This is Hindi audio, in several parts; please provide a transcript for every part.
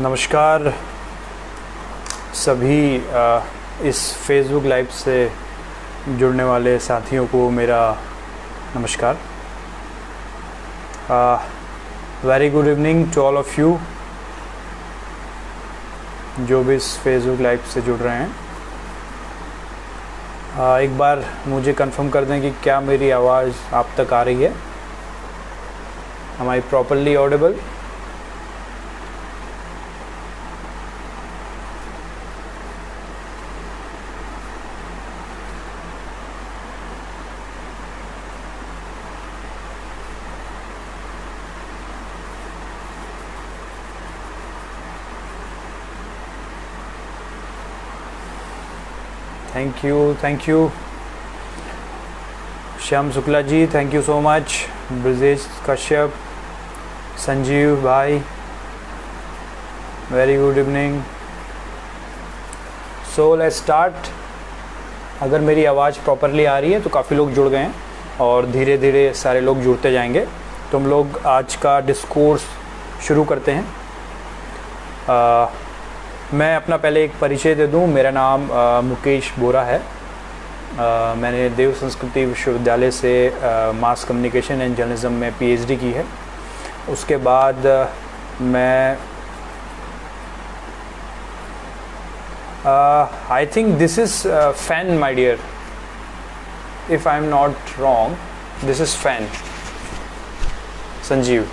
नमस्कार सभी इस फेसबुक लाइव से जुड़ने वाले साथियों को मेरा नमस्कार। Very good evening to all of you जो भी इस फेसबुक लाइव से जुड़ रहे हैं। एक बार मुझे कंफर्म कर दें कि क्या मेरी आवाज़ आप तक आ रही है। Am I properly audible? Thank you Shyam Shukla ji, thank you so much. Brajesh Kashyap, Sanjeev भाई, very good evening. So let's start. अगर मेरी आवाज़ प्रॉपरली आ रही है तो काफ़ी लोग जुड़ गए हैं और धीरे धीरे सारे लोग जुड़ते जाएंगे। तो हम लोग आज का डिस्कोर्स शुरू करते हैं। मैं अपना पहले एक परिचय दे दूं। मेरा नाम मुकेश बोरा है। मैंने देव संस्कृति विश्वविद्यालय से मास कम्युनिकेशन एंड जर्नलिज्म में पीएचडी की है। उसके बाद मैं I think this is fan my dear, if I am not wrong, this is fan Sanjeev.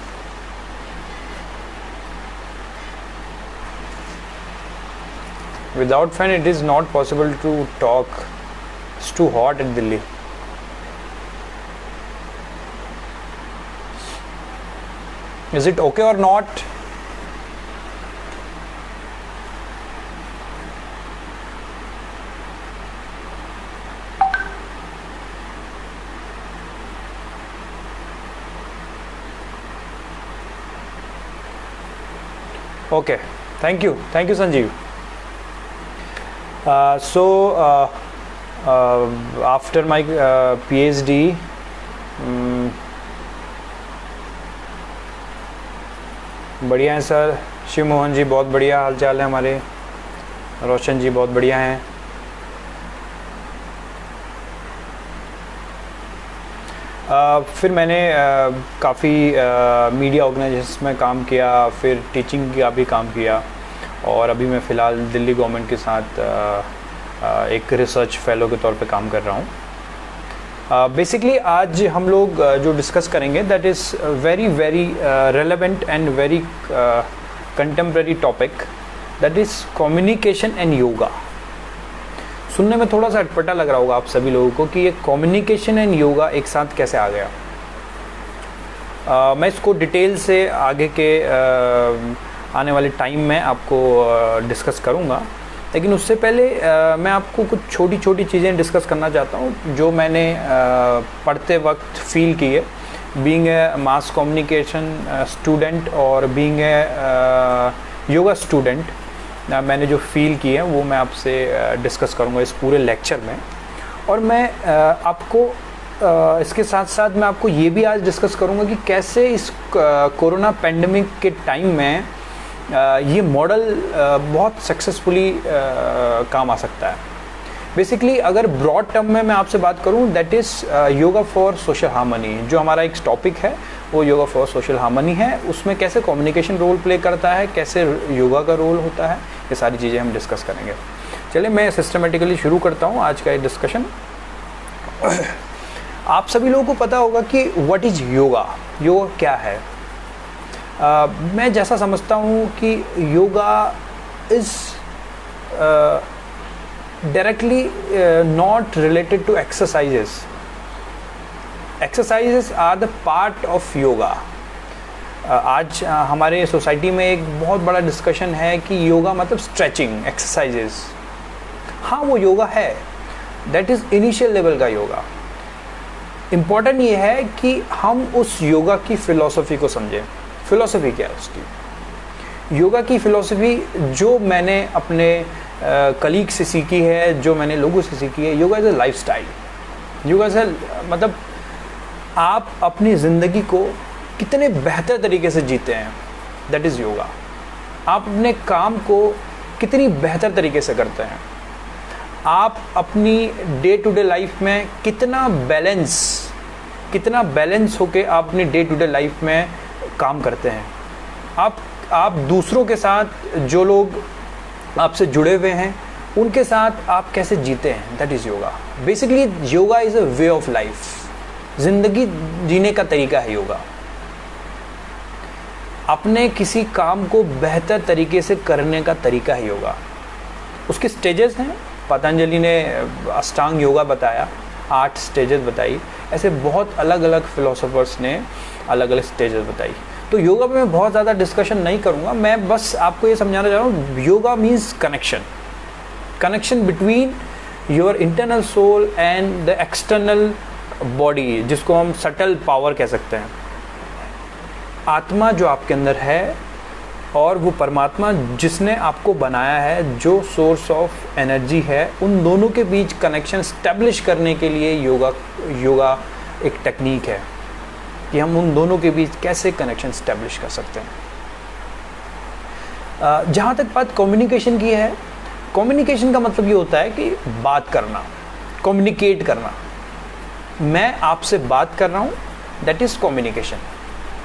Without fan it is not possible to talk. It's too hot in Delhi. Is it okay or not? Okay. Thank you Sanjeev. After my PhD, बढ़िया हैं सर। शिव मोहन जी बहुत बढ़िया हाल चाल है हमारे। रोशन जी बहुत बढ़िया हैं। फिर मैंने काफ़ी मीडिया ऑर्गेनाइजेशंस में काम किया, फिर टीचिंग का भी काम किया और अभी मैं फ़िलहाल दिल्ली गवर्नमेंट के साथ एक रिसर्च फेलो के तौर पे काम कर रहा हूँ। बेसिकली आज हम लोग जो डिस्कस करेंगे that is very relevant and very contemporary topic, that is communication and yoga. सुनने में थोड़ा सा अटपटा लग रहा होगा आप सभी लोगों को कि ये कम्युनिकेशन एंड योगा एक साथ कैसे आ गया। मैं इसको डिटेल से आगे के आने वाले टाइम में आपको डिस्कस करूंगा, लेकिन उससे पहले मैं आपको कुछ छोटी छोटी चीज़ें डिस्कस करना चाहता हूं जो मैंने पढ़ते वक्त फील की है। Being a mass communication student और बीइंग ए योगा स्टूडेंट, मैंने जो फील की है वो मैं आपसे डिस्कस करूंगा इस पूरे लेक्चर में। और मैं आपको इसके साथ साथ मैं आपको ये भी आज डिस्कस करूंगा कि कैसे इस कोरोना पेंडेमिक के टाइम में ये मॉडल बहुत सक्सेसफुली काम आ सकता है। बेसिकली अगर ब्रॉड टर्म में मैं आपसे बात करूं that is yoga for social harmony. जो हमारा एक टॉपिक है वो योगा फॉर सोशल हार्मनी है। उसमें कैसे कम्युनिकेशन रोल प्ले करता है, कैसे योगा का रोल होता है, ये सारी चीज़ें हम डिस्कस करेंगे। चलिए मैं सिस्टमेटिकली शुरू करता हूँ आज का ये डिस्कशन। आप सभी लोगों को पता होगा कि व्हाट इज़ योगा, योगा क्या है। मैं जैसा समझता हूँ कि yoga is directly not related to exercises. Exercises are the part of yoga. आज हमारे सोसाइटी में एक बहुत बड़ा डिस्कशन है कि योगा मतलब स्ट्रेचिंग एक्सरसाइजेस. हाँ, वो योगा है, दैट इज़ इनिशियल लेवल का योगा. इम्पॉर्टेंट ये है कि हम उस योगा की फ़िलॉसफी को समझें. फ़िलॉसफी क्या है उसकी? योगा की फ़िलॉसफी जो मैंने अपने कलीग से सीखी है, जो मैंने लोगों से सीखी है, yoga is a life style. Yoga is मतलब आप अपनी ज़िंदगी को कितने बेहतर तरीके से जीते हैं, दैट इज़ योगा. आप अपने काम को कितनी बेहतर तरीके से करते हैं, आप अपनी डे टू डे लाइफ में कितना बैलेंस होके आप अपनी डे टू डे लाइफ में काम करते हैं. आप दूसरों के साथ, जो लोग आपसे जुड़े हुए हैं, उनके साथ आप कैसे जीते हैं, that is yoga. Basically yoga is a way of life. ज़िंदगी जीने का तरीका है योगा. अपने किसी काम को बेहतर तरीके से करने का तरीका है योगा. उसके स्टेजेस हैं. पतंजलि ने अष्टांग योगा बताया, 8 स्टेजेस बताई. ऐसे बहुत अलग अलग फिलोसोफर्स ने अलग अलग स्टेजेस बताई. तो योगा पे मैं बहुत ज़्यादा डिस्कशन नहीं करूँगा. मैं बस आपको ये समझाना चाह रहा हूँ, yoga means connection between your internal soul and the external body, जिसको हम सटल पावर कह सकते हैं. आत्मा जो आपके अंदर है और वो परमात्मा जिसने आपको बनाया है, जो सोर्स ऑफ एनर्जी है, उन दोनों के बीच कनेक्शन स्टैब्लिश करने के लिए योगा एक टेक्निक है कि हम उन दोनों के बीच कैसे कनेक्शन स्टैब्लिश कर सकते हैं. जहाँ तक बात कम्युनिकेशन की है, कम्युनिकेशन का मतलब ये होता है कि बात करना, कम्युनिकेट करना. मैं आपसे बात कर रहा हूँ, दैट इज़ कम्युनिकेशन.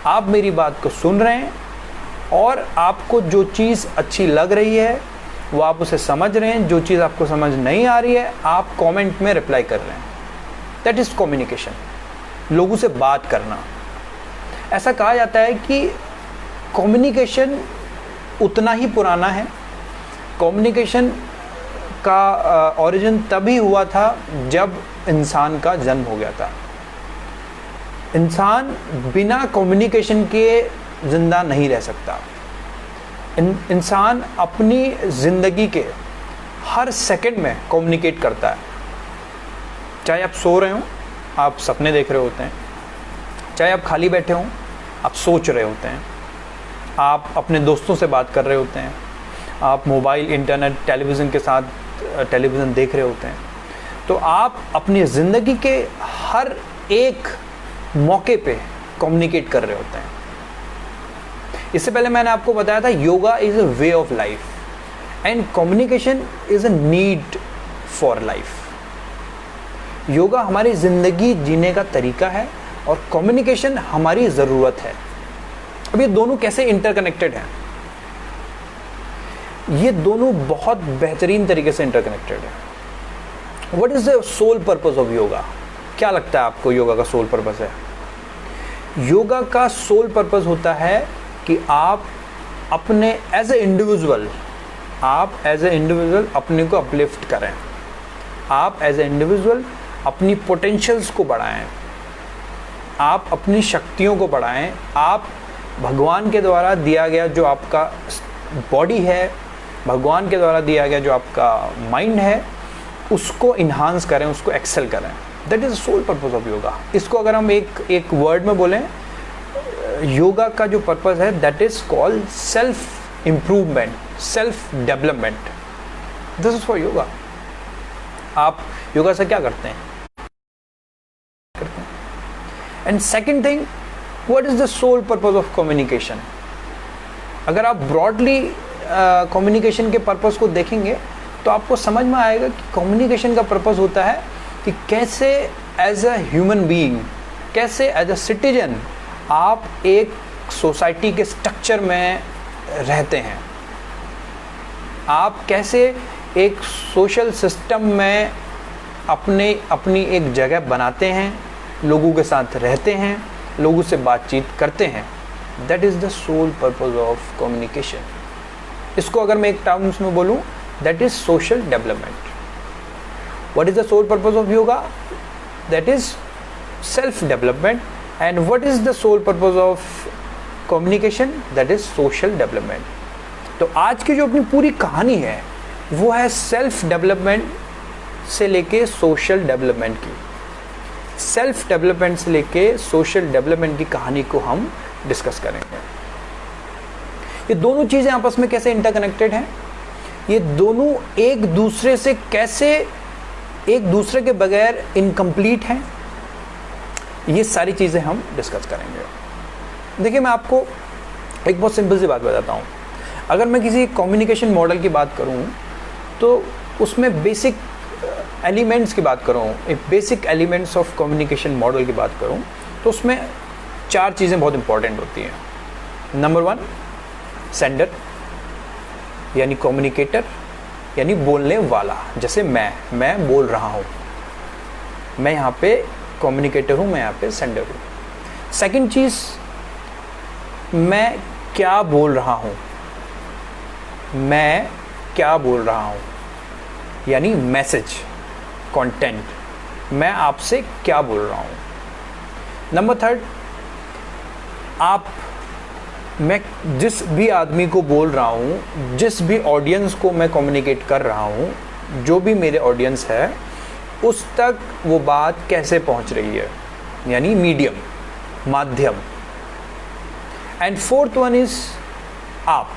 आप मेरी बात को सुन रहे हैं और आपको जो चीज़ अच्छी लग रही है वो आप उसे समझ रहे हैं. जो चीज़ आपको समझ नहीं आ रही है, आप कमेंट में रिप्लाई कर रहे हैं. That is communication. लोगों से बात करना. ऐसा कहा जाता है कि कम्युनिकेशन उतना ही पुराना है. कम्युनिकेशन का ओरिजिन तभी हुआ था जब इंसान का जन्म हो गया था. इंसान बिना कम्युनिकेशन के ज़िंदा नहीं रह सकता. इंसान अपनी ज़िंदगी के हर सेकंड में कम्युनिकेट करता है. चाहे आप सो रहे हों, आप सपने देख रहे होते हैं. चाहे आप खाली बैठे हों, आप सोच रहे होते हैं. आप अपने दोस्तों से बात कर रहे होते हैं. आप मोबाइल, इंटरनेट, टेलीविज़न के साथ टेलीविज़न देख रहे होते हैं. तो आप अपनी ज़िंदगी के हर एक मौके पे कम्युनिकेट कर रहे होते हैं. इससे पहले मैंने आपको बताया था yoga is a way of life and communication is a need for life. Yoga हमारी ज़िंदगी जीने का तरीका है और कम्युनिकेशन हमारी ज़रूरत है. अब ये दोनों कैसे इंटरकनेक्टेड हैं? ये दोनों बहुत बेहतरीन तरीके से इंटरकनेक्टेड है. What is the sole purpose of yoga? क्या लगता है आपको योगा का सोल पर्पस है? योगा का सोल पर्पस होता है कि आप अपने एज ए इंडिविजुअल अपने को अपलिफ्ट करें. आप एज ए इंडिविजुअल अपनी पोटेंशियल्स को बढ़ाएं. आप अपनी शक्तियों को बढ़ाएं. आप भगवान के द्वारा दिया गया जो आपका बॉडी है, भगवान के द्वारा दिया गया जो आपका माइंड है, उसको इन्हांस करें, उसको एक्सेल करें. That is the sole purpose of yoga. इसको अगर हम एक वर्ड में बोलें, योगा का जो पर्पस है, that is called self improvement, self development. This is for yoga. आप योगा से क्या करते हैं? And second thing, what is the sole purpose of communication? अगर आप ब्रॉडली कम्युनिकेशन के पर्पस को देखेंगे तो आपको समझ में आएगा कि कम्युनिकेशन का पर्पस होता है कि कैसे एज अ ह्यूमन बीइंग, कैसे एज अ सिटीजन आप एक सोसाइटी के स्ट्रक्चर में रहते हैं. आप कैसे एक सोशल सिस्टम में अपनी एक जगह बनाते हैं, लोगों के साथ रहते हैं, लोगों से बातचीत करते हैं. That is the sole purpose of communication. इसको अगर मैं एक टर्म्स में बोलूँ, that is social development. What is the sole purpose of yoga? That is self development. And what is the sole purpose of communication? That is social development. तो आज की जो अपनी पूरी कहानी है वो है सेल्फ डेवलपमेंट से लेके सोशल डेवलपमेंट की। सेल्फ डेवलपमेंट से लेके सोशल डेवलपमेंट की कहानी को हम डिस्कस करेंगे। ये दोनों चीज़ें आपस में कैसे इंटरकनेक्टेड हैं, ये दोनों एक दूसरे से कैसे एक दूसरे के बगैर इनकम्प्लीट हैं, ये सारी चीज़ें हम डिस्कस करेंगे। देखिए, मैं आपको एक बहुत सिंपल सी बात बताता हूँ। अगर मैं किसी कम्युनिकेशन मॉडल की बात करूँ तो उसमें बेसिक एलिमेंट्स की बात करूँ, एक basic elements of communication model की बात करूँ तो उसमें 4 चीज़ें बहुत इंपॉर्टेंट होती हैं। नंबर 1, सेंडर यानी कम्युनिकेटर यानी बोलने वाला। जैसे मैं बोल रहा हूँ, मैं यहाँ पे कम्युनिकेटर हूँ, मैं यहाँ पे सेंडर हूँ। सेकंड चीज़, मैं क्या बोल रहा हूँ, मैं क्या बोल रहा हूँ यानी मैसेज, कंटेंट, मैं आपसे क्या बोल रहा हूँ। नंबर 3, मैं जिस भी आदमी को बोल रहा हूँ, जिस भी ऑडियंस को मैं कम्युनिकेट कर रहा हूँ, जो भी मेरे ऑडियंस है उस तक वो बात कैसे पहुँच रही है यानी मीडियम, माध्यम। एंड 4th वन इज़ आप,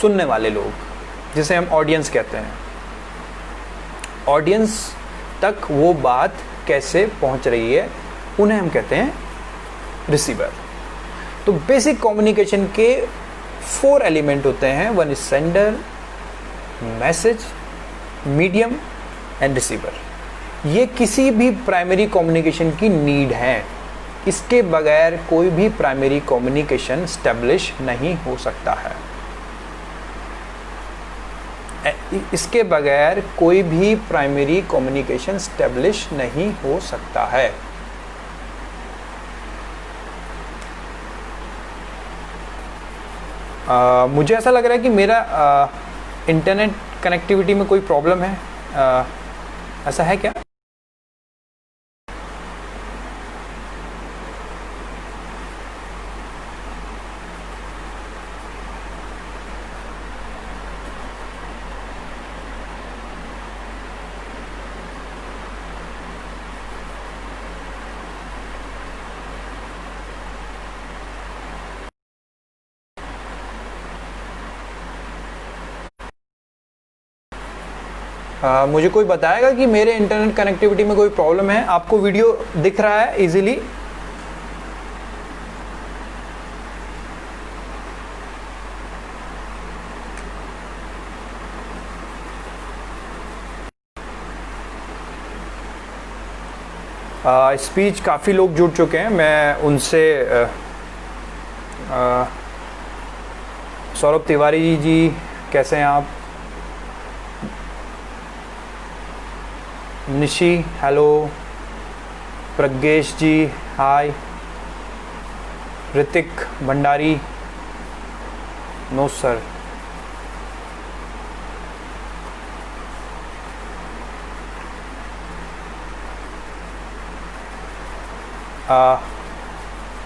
सुनने वाले लोग, जिसे हम ऑडियंस कहते हैं। ऑडियंस तक वो बात कैसे पहुंच रही है, उन्हें हम कहते हैं रिसीवर। तो बेसिक कम्युनिकेशन के 4 एलिमेंट होते हैं। 1 is sender, message, medium and receiver. ये किसी भी प्राइमरी कम्युनिकेशन की नीड है। इसके बगैर कोई भी प्राइमरी कम्युनिकेशन स्टैब्लिश नहीं हो सकता है। इसके बगैर कोई भी प्राइमरी कम्युनिकेशन स्टैब्लिश नहीं हो सकता है। मुझे ऐसा लग रहा है कि मेरा इंटरनेट कनेक्टिविटी में कोई प्रॉब्लम है, ऐसा है क्या? मुझे कोई बताएगा कि मेरे इंटरनेट कनेक्टिविटी में कोई प्रॉब्लम है? आपको वीडियो दिख रहा है इजीली? स्पीच काफ़ी लोग जुड़ चुके हैं, मैं उनसे सौरभ तिवारी जी कैसे हैं आप? Nishi hello, Pragnesh ji hi, Hrithik Bhandari no sir.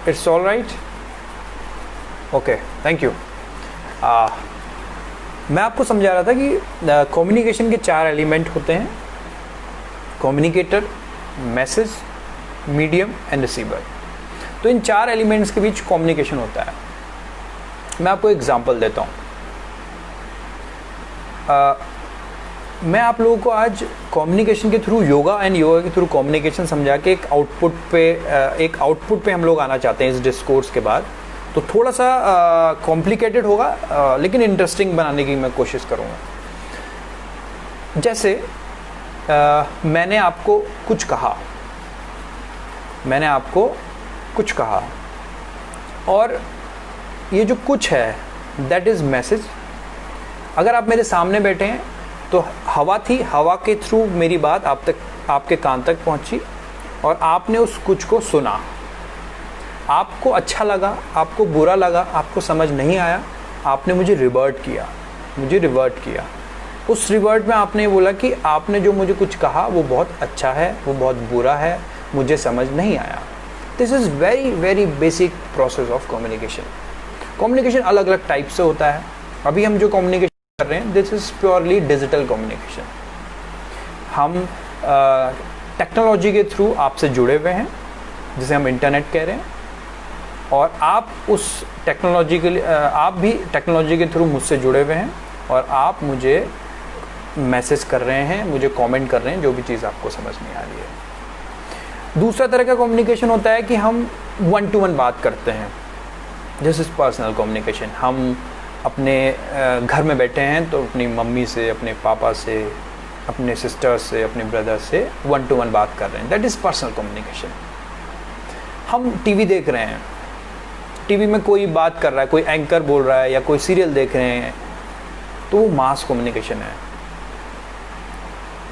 It's all right, okay thank you. मैं आपको समझा रहा था कि कम्युनिकेशन के 4 एलिमेंट होते हैं, communicator, message, medium and receiver. तो इन 4 एलिमेंट्स के बीच कम्युनिकेशन होता है। मैं आपको एग्जांपल देता हूँ। मैं आप लोगों को आज कम्युनिकेशन के थ्रू योगा एंड योगा के थ्रू कम्युनिकेशन समझा के एक आउटपुट पे हम लोग आना चाहते हैं इस डिस्कोर्स के बाद। तो थोड़ा सा कॉम्प्लिकेटेड होगा, लेकिन इंटरेस्टिंग बनाने की मैं कोशिश करूँगा। जैसे मैंने आपको कुछ कहा, और ये जो कुछ है दैट इज़ मैसेज। अगर आप मेरे सामने बैठे हैं तो हवा थी, हवा के थ्रू मेरी बात आप तक, आपके कान तक पहुंची और आपने उस कुछ को सुना। आपको अच्छा लगा, आपको बुरा लगा, आपको समझ नहीं आया, आपने मुझे रिवर्ट किया। उस रिवर्ट में आपने बोला कि आपने जो मुझे कुछ कहा वो बहुत अच्छा है, वो बहुत बुरा है, मुझे समझ नहीं आया। This is very very basic process of communication. Communication अलग अलग टाइप से होता है। अभी हम जो कम्युनिकेशन कर रहे हैं, this is purely digital communication. हम टेक्नोलॉजी के थ्रू आपसे जुड़े हुए हैं, जिसे हम इंटरनेट कह रहे हैं, और आप उस टेक्नोलॉजी के लिए आप भी टेक्नोलॉजी के थ्रू मुझसे जुड़े हुए हैं, और आप मुझे मैसेज कर रहे हैं, मुझे कमेंट कर रहे हैं, जो भी चीज़ आपको समझ नहीं आ रही है। दूसरा तरह का कम्युनिकेशन होता है कि हम 1 to 1 बात करते हैं, दिस इज़ पर्सनल कम्युनिकेशन। हम अपने घर में बैठे हैं तो अपनी मम्मी से, अपने पापा से, अपने सिस्टर से, अपने ब्रदर से 1 to 1 बात कर रहे हैं, दैट इज़ पर्सनल कम्युनिकेशन। हम टीवी देख रहे हैं, टीवी में कोई बात कर रहा है, कोई एंकर बोल रहा है या कोई सीरियल देख रहे हैं, तो वो मास कम्युनिकेशन है।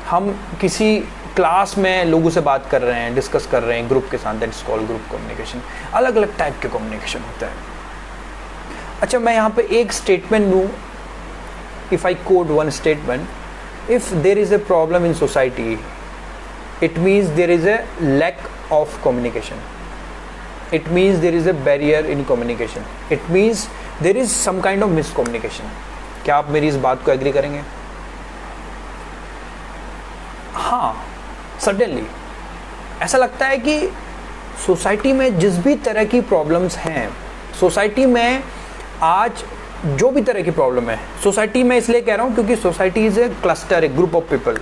हम किसी क्लास में लोगों से बात कर रहे हैं, डिस्कस कर रहे हैं ग्रुप के साथ, that is called group communication. अलग अलग टाइप के कम्युनिकेशन होता है। अच्छा, मैं यहाँ पे एक स्टेटमेंट दूँ, if I quote one statement, if there is a problem in society, it means there is a lack of communication, it means there is a barrier in communication, it means there is some kind of miscommunication. क्या आप मेरी इस बात को एग्री करेंगे? हाँ, सडनली ऐसा लगता है कि सोसाइटी में जिस भी तरह की प्रॉब्लम्स हैं, सोसाइटी में आज जो भी तरह की प्रॉब्लम है, सोसाइटी में इसलिए कह रहा हूँ क्योंकि society is a cluster, A group of people.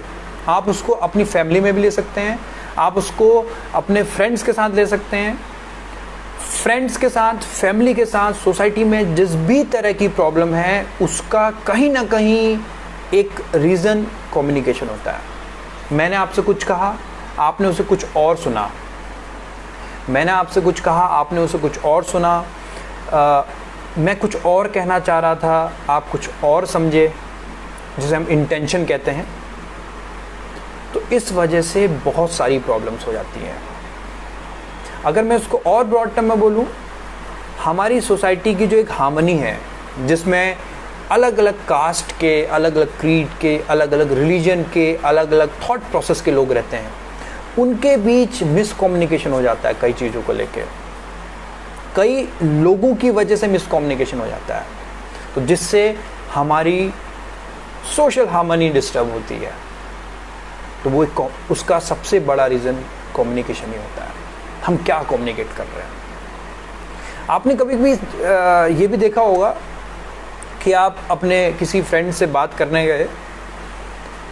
आप उसको अपनी फैमिली में भी ले सकते हैं, आप उसको अपने फ्रेंड्स के साथ ले सकते हैं, फ्रेंड्स के साथ, फैमिली के साथ। सोसाइटी में जिस भी तरह की प्रॉब्लम है, उसका कहीं ना कहीं एक रीज़न कम्युनिकेशन होता है। मैंने आपसे कुछ कहा, आपने उसे कुछ और सुना, मैंने आपसे कुछ कहा, आपने उसे कुछ और सुना, मैं कुछ और कहना चाह रहा था, आप कुछ और समझे, जिसे हम इंटेंशन कहते हैं। तो इस वजह से बहुत सारी प्रॉब्लम्स हो जाती हैं। अगर मैं उसको और ब्रॉड टर्म में बोलूँ, हमारी सोसाइटी की जो एक हार्मनी है, जिसमें अलग अलग कास्ट के, अलग अलग क्रीड के, अलग अलग रिलीजन के, अलग अलग थॉट प्रोसेस के लोग रहते हैं, उनके बीच मिसकम्युनिकेशन हो जाता है कई चीज़ों को लेके। कई लोगों की वजह से मिसकम्युनिकेशन हो जाता है, तो जिससे हमारी सोशल हार्मनी डिस्टर्ब होती है। तो वो उसका सबसे बड़ा रीज़न कम्युनिकेशन ही होता है। हम क्या कम्युनिकेट कर रहे हैं। आपने कभी कभी ये भी देखा होगा कि आप अपने किसी फ्रेंड से बात करने गए,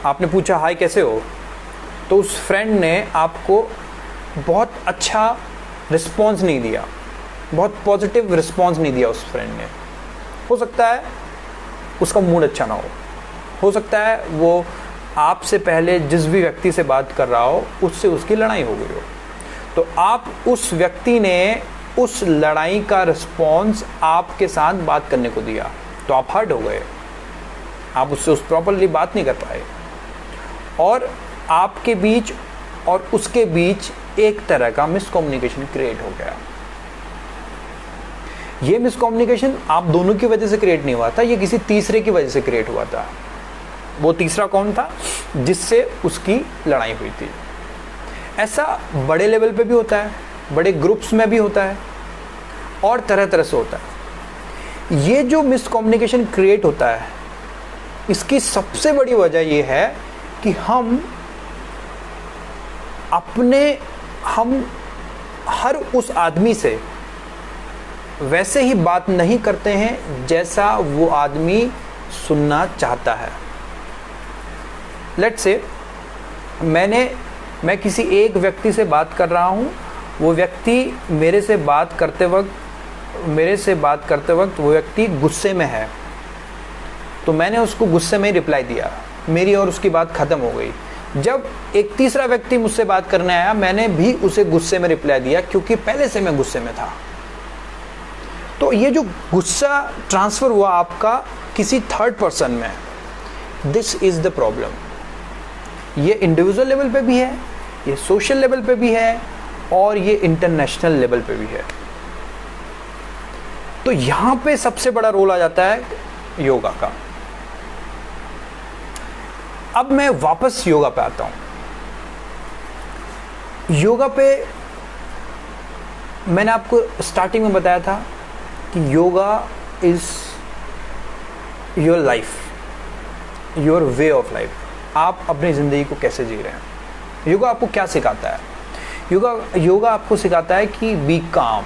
आपने पूछा हाय कैसे हो, तो उस फ्रेंड ने आपको बहुत अच्छा रिस्पॉन्स नहीं दिया, बहुत पॉजिटिव रिस्पॉन्स नहीं दिया उस फ्रेंड ने। हो सकता है उसका मूड अच्छा ना हो सकता है वो आपसे पहले जिस भी व्यक्ति से बात कर रहा हो, उससे उसकी लड़ाई हो गई हो, तो आप उस व्यक्ति ने उस लड़ाई का रिस्पॉन्स आपके साथ बात करने को दिया, तो आप हर्ट हो गए, आप उससे उस प्रॉपरली बात नहीं कर पाए, और आपके बीच और उसके बीच एक तरह का मिसकम्युनिकेशन क्रिएट हो गया। ये मिसकम्युनिकेशन आप दोनों की वजह से क्रिएट नहीं हुआ था, ये किसी तीसरे की वजह से क्रिएट हुआ था। वो तीसरा कौन था? जिससे उसकी लड़ाई हुई थी। ऐसा बड़े लेवल पे भी होता है, बड़े ग्रुप्स में भी होता है, और तरह तरह से होता है। ये जो मिसकम्युनिकेशन क्रिएट होता है, इसकी सबसे बड़ी वजह ये है कि हम हर उस आदमी से वैसे ही बात नहीं करते हैं जैसा वो आदमी सुनना चाहता है। लेट्स से मैं किसी एक व्यक्ति से बात कर रहा हूँ, वो व्यक्ति मेरे से बात करते वक्त वो व्यक्ति गुस्से में है, तो मैंने उसको गुस्से में ही रिप्लाई दिया, मेरी और उसकी बात ख़त्म हो गई। जब एक तीसरा व्यक्ति मुझसे बात करने आया, मैंने भी उसे गुस्से में रिप्लाई दिया, क्योंकि पहले से मैं गुस्से में था। तो ये जो गुस्सा ट्रांसफ़र हुआ आपका किसी थर्ड पर्सन में, दिस इज़ द प्रॉब्लम। ये इंडिविजुअल लेवल पे भी है, ये सोशल लेवल पे भी है, और ये इंटरनेशनल लेवल पे भी है। तो यहाँ पे सबसे बड़ा रोल आ जाता है योगा का। अब मैं वापस योगा पे आता हूँ। योगा पे मैंने आपको स्टार्टिंग में बताया था कि yoga is your life, your way of life. आप अपनी ज़िंदगी को कैसे जी रहे हैं। योगा आपको क्या सिखाता है? योगा आपको सिखाता है कि बी काम,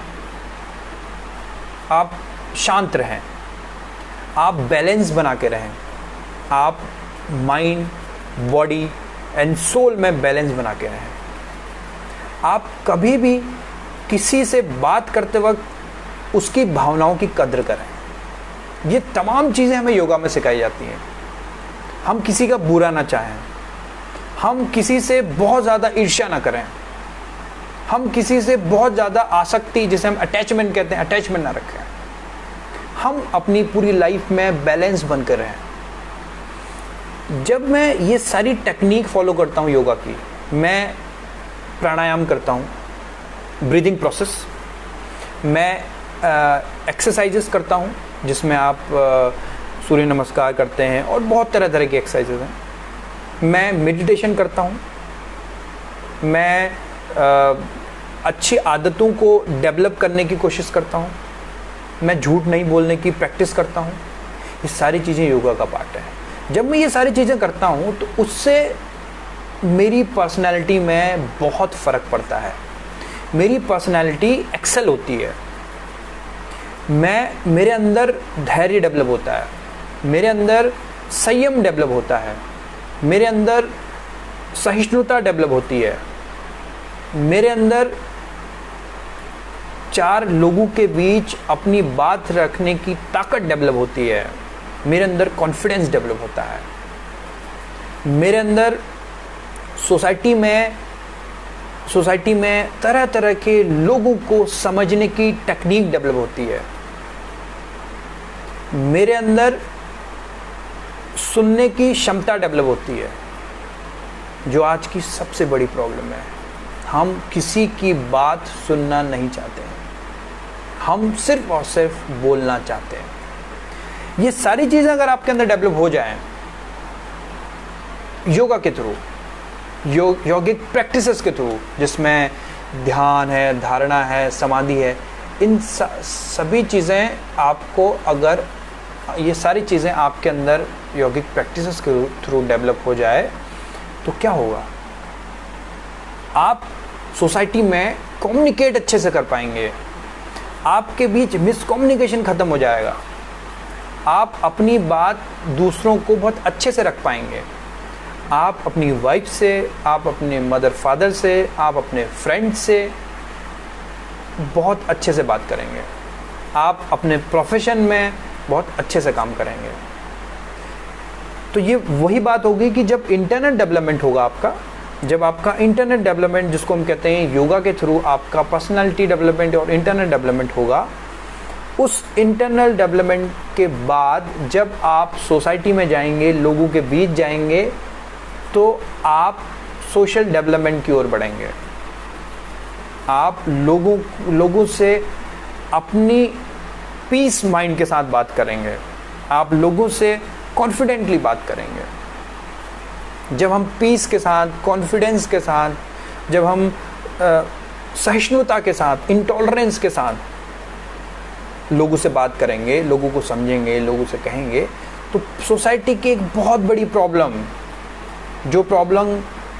आप शांत रहें, आप बैलेंस बना के रहें, आप माइंड, बॉडी एंड सोल में बैलेंस बना के रहें। आप कभी भी किसी से बात करते वक्त उसकी भावनाओं की कद्र करें। ये तमाम चीज़ें हमें योगा में सिखाई जाती हैं। हम किसी का बुरा ना चाहें, हम किसी से बहुत ज़्यादा ईर्ष्या ना करें, हम किसी से बहुत ज़्यादा आसक्ति, जिसे हम अटैचमेंट कहते हैं, अटैचमेंट ना रखें। हम अपनी पूरी लाइफ में बैलेंस बनकर रहें। जब मैं ये सारी टेक्निक फॉलो करता हूँ योगा की, मैं प्राणायाम करता हूँ, ब्रीदिंग प्रोसेस, मैं एक्सरसाइजेस करता हूँ जिसमें आप सूर्य नमस्कार करते हैं और बहुत तरह तरह की एक्सरसाइजेस हैं, मैं मेडिटेशन करता हूँ, मैं अच्छी आदतों को डेवलप करने की कोशिश करता हूँ, मैं झूठ नहीं बोलने की प्रैक्टिस करता हूँ। ये सारी चीज़ें योगा का पार्ट है। जब मैं ये सारी चीज़ें करता हूँ तो उससे मेरी पर्सनैलिटी में बहुत फ़र्क पड़ता है। मेरी पर्सनैलिटी एक्सेल होती है। मेरे अंदर धैर्य डेवलप होता है, मेरे अंदर संयम डेवलप होता है, मेरे अंदर सहिष्णुता डेवलप होती है, मेरे अंदर 4 लोगों के बीच अपनी बात रखने की ताकत डेवलप होती है, मेरे अंदर कॉन्फिडेंस डेवलप होता है, मेरे अंदर सोसाइटी में तरह तरह के लोगों को समझने की टेक्निक डेवलप होती है, मेरे अंदर सुनने की क्षमता डेवलप होती है, जो आज की सबसे बड़ी प्रॉब्लम है। हम किसी की बात सुनना नहीं चाहते हैं, हम सिर्फ और सिर्फ बोलना चाहते हैं। ये सारी चीज़ें अगर आपके अंदर डेवलप हो जाएं योगा के थ्रू, यौगिक प्रैक्टिसेस के थ्रू, जिसमें ध्यान है, धारणा है, समाधि है, इन सभी चीज़ें आपको, अगर ये सारी चीज़ें आपके अंदर यौगिक प्रैक्टिसेस के थ्रू डेवलप हो जाए तो क्या होगा? आप सोसाइटी में कम्युनिकेट अच्छे से कर पाएंगे, आपके बीच मिसकम्युनिकेशन ख़त्म हो जाएगा, आप अपनी बात दूसरों को बहुत अच्छे से रख पाएंगे, आप अपनी वाइफ से, आप अपने मदर फादर से, आप अपने फ्रेंड से बहुत अच्छे से बात करेंगे, आप अपने प्रोफेशन में बहुत अच्छे से काम करेंगे। तो ये वही बात होगी कि जब इंटरनल डेवलपमेंट होगा आपका, जब आपका इंटरनल डेवलपमेंट, जिसको हम कहते हैं योगा के थ्रू आपका पर्सनालिटी डेवलपमेंट और इंटरनल डेवलपमेंट होगा, उस इंटरनल डेवलपमेंट के बाद जब आप सोसाइटी में जाएंगे, लोगों के बीच जाएंगे, तो आप सोशल डेवलपमेंट की ओर बढ़ेंगे। आप लोगों से अपनी पीस माइंड के साथ बात करेंगे, आप लोगों से कॉन्फिडेंटली बात करेंगे। जब हम पीस के साथ, कॉन्फिडेंस के साथ, जब हम सहिष्णुता के साथ, इंटॉलरेंस के साथ लोगों से बात करेंगे, लोगों को समझेंगे, लोगों से कहेंगे, तो सोसाइटी की एक बहुत बड़ी प्रॉब्लम, जो प्रॉब्लम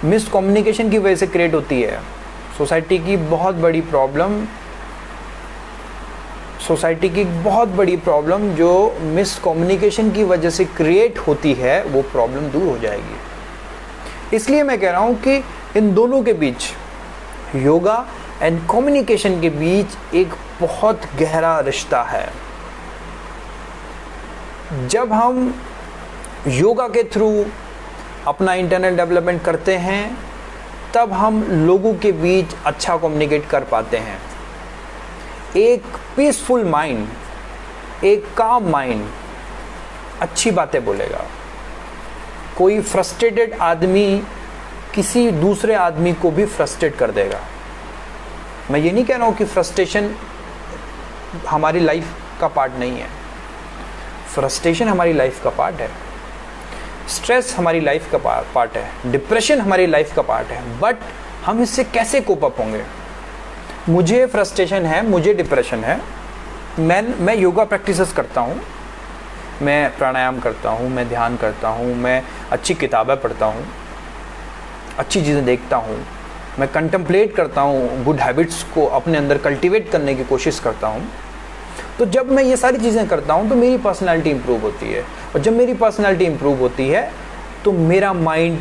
मिसकम्युनिकेशन की वजह से क्रिएट होती है, सोसाइटी की बहुत बड़ी प्रॉब्लम जो मिसकम्युनिकेशन की वजह से क्रिएट होती है, वो प्रॉब्लम दूर हो जाएगी। इसलिए मैं कह रहा हूँ कि इन दोनों के बीच, योगा एंड कम्युनिकेशन के बीच एक बहुत गहरा रिश्ता है। जब हम योगा के थ्रू अपना इंटरनल डेवलपमेंट करते हैं, तब हम लोगों के बीच अच्छा कम्युनिकेट कर पाते हैं। एक पीसफुल माइंड, एक काम माइंड अच्छी बातें बोलेगा। कोई फ्रस्ट्रेटेड आदमी किसी दूसरे आदमी को भी फ्रस्ट्रेट कर देगा। मैं ये नहीं कह रहा हूँ कि फ्रस्ट्रेशन हमारी लाइफ का पार्ट नहीं है। फ्रस्ट्रेशन हमारी लाइफ का पार्ट है, स्ट्रेस हमारी लाइफ का पार्ट है, डिप्रेशन हमारी लाइफ का पार्ट है, बट हम इससे कैसे कोप अप होंगे? मुझे फ्रस्ट्रेशन है, मुझे डिप्रेशन है, मैं योगा प्रैक्टिसेस करता हूँ, मैं प्राणायाम करता हूँ, मैं ध्यान करता हूँ, मैं अच्छी किताबें पढ़ता हूँ, अच्छी चीज़ें देखता हूँ, मैं कंटेम्पलेट करता हूँ, गुड हैबिट्स को अपने अंदर कल्टीवेट करने की कोशिश करता हूँ। तो जब मैं ये सारी चीज़ें करता हूँ तो मेरी पर्सनालिटी इंप्रूव होती है, और जब मेरी पर्सनालिटी इंप्रूव होती है तो मेरा माइंड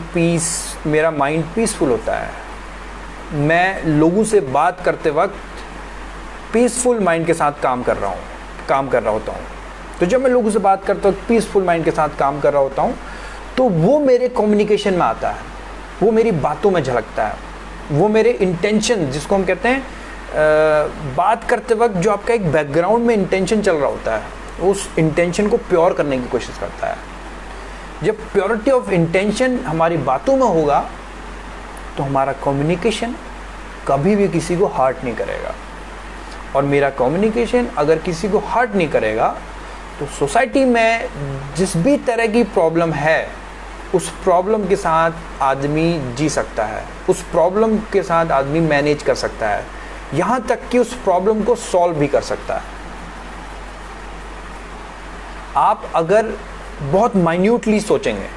पीसफुल होता है। मैं लोगों से बात करते वक्त पीसफुल माइंड के साथ काम कर रहा होता हूँ। तो जब मैं लोगों से बात करते वक्त पीसफुल माइंड के साथ काम कर रहा होता हूँ तो वो मेरे कम्युनिकेशन में आता है, वो मेरी बातों में झलकता है, वो मेरे इंटेंशन, जिसको हम कहते हैं बात करते वक्त जो आपका एक बैकग्राउंड में इंटेंशन चल रहा होता है, उस इंटेंशन को प्योर करने की कोशिश करता है। जब प्योरिटी ऑफ इंटेंशन हमारी बातों में होगा तो हमारा कम्युनिकेशन कभी भी किसी को हर्ट नहीं करेगा, और मेरा कम्युनिकेशन अगर किसी को हर्ट नहीं करेगा तो सोसाइटी में जिस भी तरह की प्रॉब्लम है उस प्रॉब्लम के साथ आदमी जी सकता है, उस प्रॉब्लम के साथ आदमी मैनेज कर सकता है, यहाँ तक कि उस प्रॉब्लम को सॉल्व भी कर सकता है। आप अगर बहुत माइन्यूटली सोचेंगे,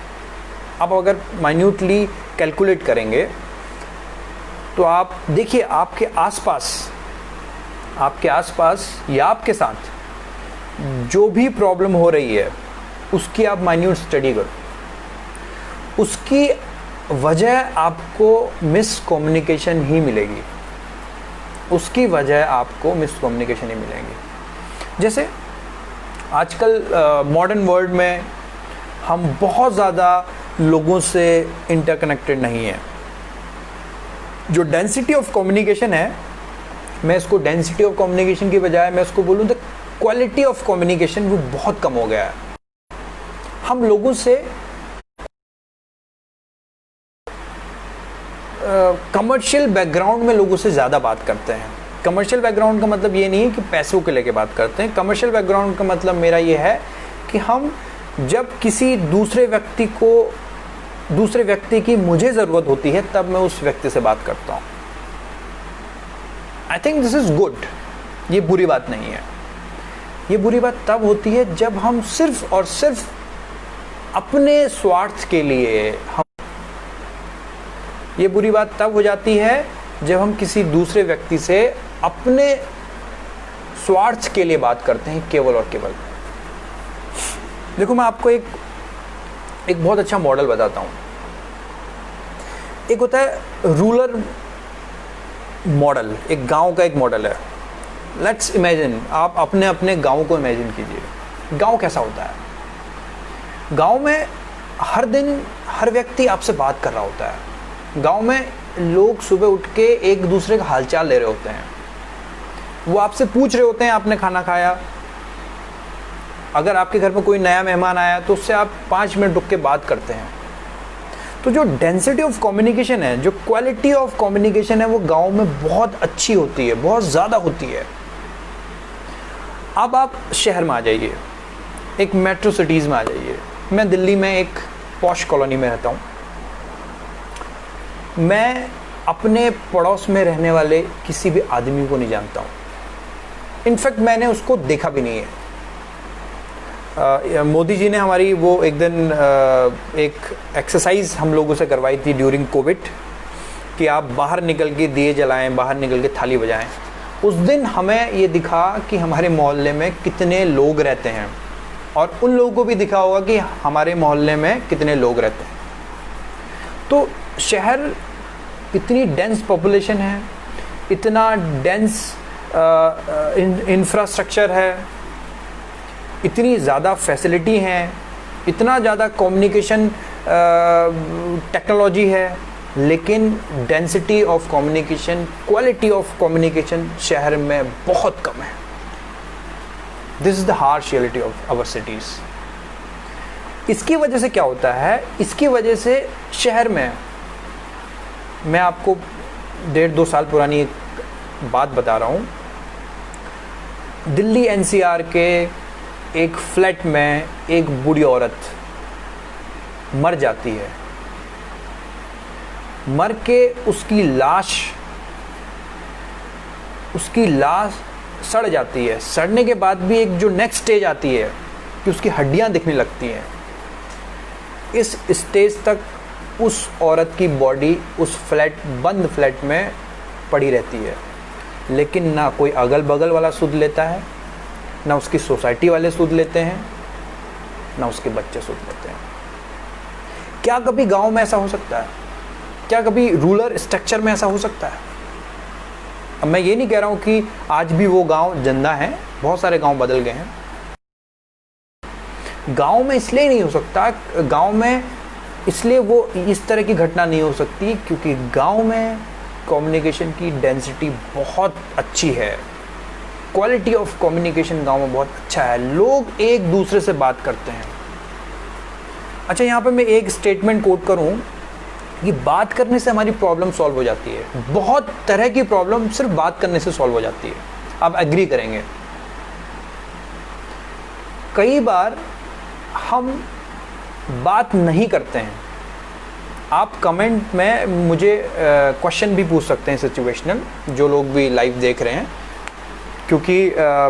आप अगर माइन्यूटली कैलकुलेट करेंगे तो आप देखिए आपके आसपास या आपके साथ जो भी प्रॉब्लम हो रही है उसकी आप माइन्यूट स्टडी करो, उसकी वजह आपको मिसकम्युनिकेशन ही मिलेगी, उसकी वजह आपको मिसकम्युनिकेशन ही मिलेंगी। जैसे आजकल मॉडर्न वर्ल्ड में हम बहुत ज़्यादा लोगों से इंटरकनेक्टेड नहीं हैं। जो डेंसिटी ऑफ कम्युनिकेशन है, मैं इसको डेंसिटी ऑफ कम्युनिकेशन की बजाय मैं इसको बोलूँ तो क्वालिटी ऑफ कम्युनिकेशन वो बहुत कम हो गया है। हम लोगों से कमर्शियल बैकग्राउंड में लोगों से ज़्यादा बात करते हैं। कमर्शियल बैकग्राउंड का मतलब ये नहीं है कि पैसों के लेके बात करते हैं। कमर्शियल बैकग्राउंड का मतलब मेरा ये है कि हम जब किसी दूसरे व्यक्ति की मुझे ज़रूरत होती है तब मैं उस व्यक्ति से बात करता हूँ। आई थिंक दिस इज़ गुड। ये बुरी बात नहीं है। ये बुरी बात तब होती है जब हम सिर्फ और सिर्फ अपने स्वार्थ के लिए ये बुरी बात तब हो जाती है जब हम किसी दूसरे व्यक्ति से अपने स्वार्थ के लिए बात करते हैं, केवल और केवल। देखो मैं आपको एक बहुत अच्छा मॉडल बताता हूँ। एक होता है रूरल मॉडल, एक गांव का एक मॉडल है। लेट्स इमेजिन, आप अपने अपने गांव को इमेजिन कीजिए। गांव कैसा होता है? गांव में हर दिन हर व्यक्ति आपसे बात कर रहा होता है। गांव में लोग सुबह उठ के एक दूसरे का हालचाल ले रहे होते हैं। वो आपसे पूछ रहे होते हैं आपने खाना खाया। अगर आपके घर में कोई नया मेहमान आया तो उससे आप 5 मिनट रुक के बात करते हैं। तो जो डेंसिटी ऑफ कम्युनिकेशन है, जो क्वालिटी ऑफ कम्युनिकेशन है, वो गांव में बहुत अच्छी होती है, बहुत ज़्यादा होती है। अब आप शहर में आ जाइए, एक मेट्रो सिटीज़ में आ जाइए। मैं दिल्ली में एक पॉश कॉलोनी में रहता हूँ। मैं अपने पड़ोस में रहने वाले किसी भी आदमी को नहीं जानता हूँ। इनफैक्ट मैंने उसको देखा भी नहीं है। मोदी जी ने हमारी वो एक दिन एक एक्सरसाइज हम लोगों से करवाई थी ड्यूरिंग कोविड कि आप बाहर निकल के दिए जलाएं, बाहर निकल के थाली बजाएं। उस दिन हमें ये दिखा कि हमारे मोहल्ले में कितने लोग रहते हैं, और उन लोगों को भी दिखा होगा कि हमारे मोहल्ले में कितने लोग रहते हैं। तो शहर इतनी डेंस पॉपुलेशन है, इतना डेंस इंफ्रास्ट्रक्चर है, इतनी ज़्यादा फैसिलिटी हैं, इतना ज़्यादा कम्युनिकेशन टेक्नोलॉजी है, लेकिन density of communication, quality of communication शहर में बहुत कम है। This is the harsh reality of our cities. इसकी वजह से क्या होता है? इसकी वजह से शहर में, मैं आपको 1.5-2 साल पुरानी एक बात बता रहा हूँ। दिल्ली एनसीआर के एक फ्लैट में एक बूढ़ी औरत मर जाती है। मर के उसकी लाश सड़ जाती है। सड़ने के बाद भी एक जो नेक्स्ट स्टेज आती है कि उसकी हड्डियां दिखने लगती हैं। इस स्टेज तक उस औरत की बॉडी उस बंद फ्लैट में पड़ी रहती है, लेकिन ना कोई अगल बगल वाला सुध लेता है, ना उसकी सोसाइटी वाले सुध लेते हैं, ना उसके बच्चे सुध लेते हैं। क्या कभी गांव में ऐसा हो सकता है? क्या कभी रूरल स्ट्रक्चर में ऐसा हो सकता है? अब मैं ये नहीं कह रहा हूं कि आज भी वो गांव जिंदा हैं, बहुत सारे गांव बदल गए हैं। गांव में इसलिए नहीं हो सकता, गांव में इसलिए वो इस तरह की घटना नहीं हो सकती क्योंकि गांव में कम्युनिकेशन की डेंसिटी बहुत अच्छी है। क्वालिटी ऑफ कम्युनिकेशन गांव में बहुत अच्छा है। लोग एक दूसरे से बात करते हैं। अच्छा, यहाँ पे मैं एक स्टेटमेंट कोट करूँ कि बात करने से हमारी प्रॉब्लम सॉल्व हो जाती है। बहुत तरह की प्रॉब्लम सिर्फ बात करने से सॉल्व हो जाती है। आप एग्री करेंगे। कई बार हम बात नहीं करते हैं। आप कमेंट में मुझे क्वेश्चन भी पूछ सकते हैं सिचुएशनल, जो लोग भी लाइव देख रहे हैं, क्योंकि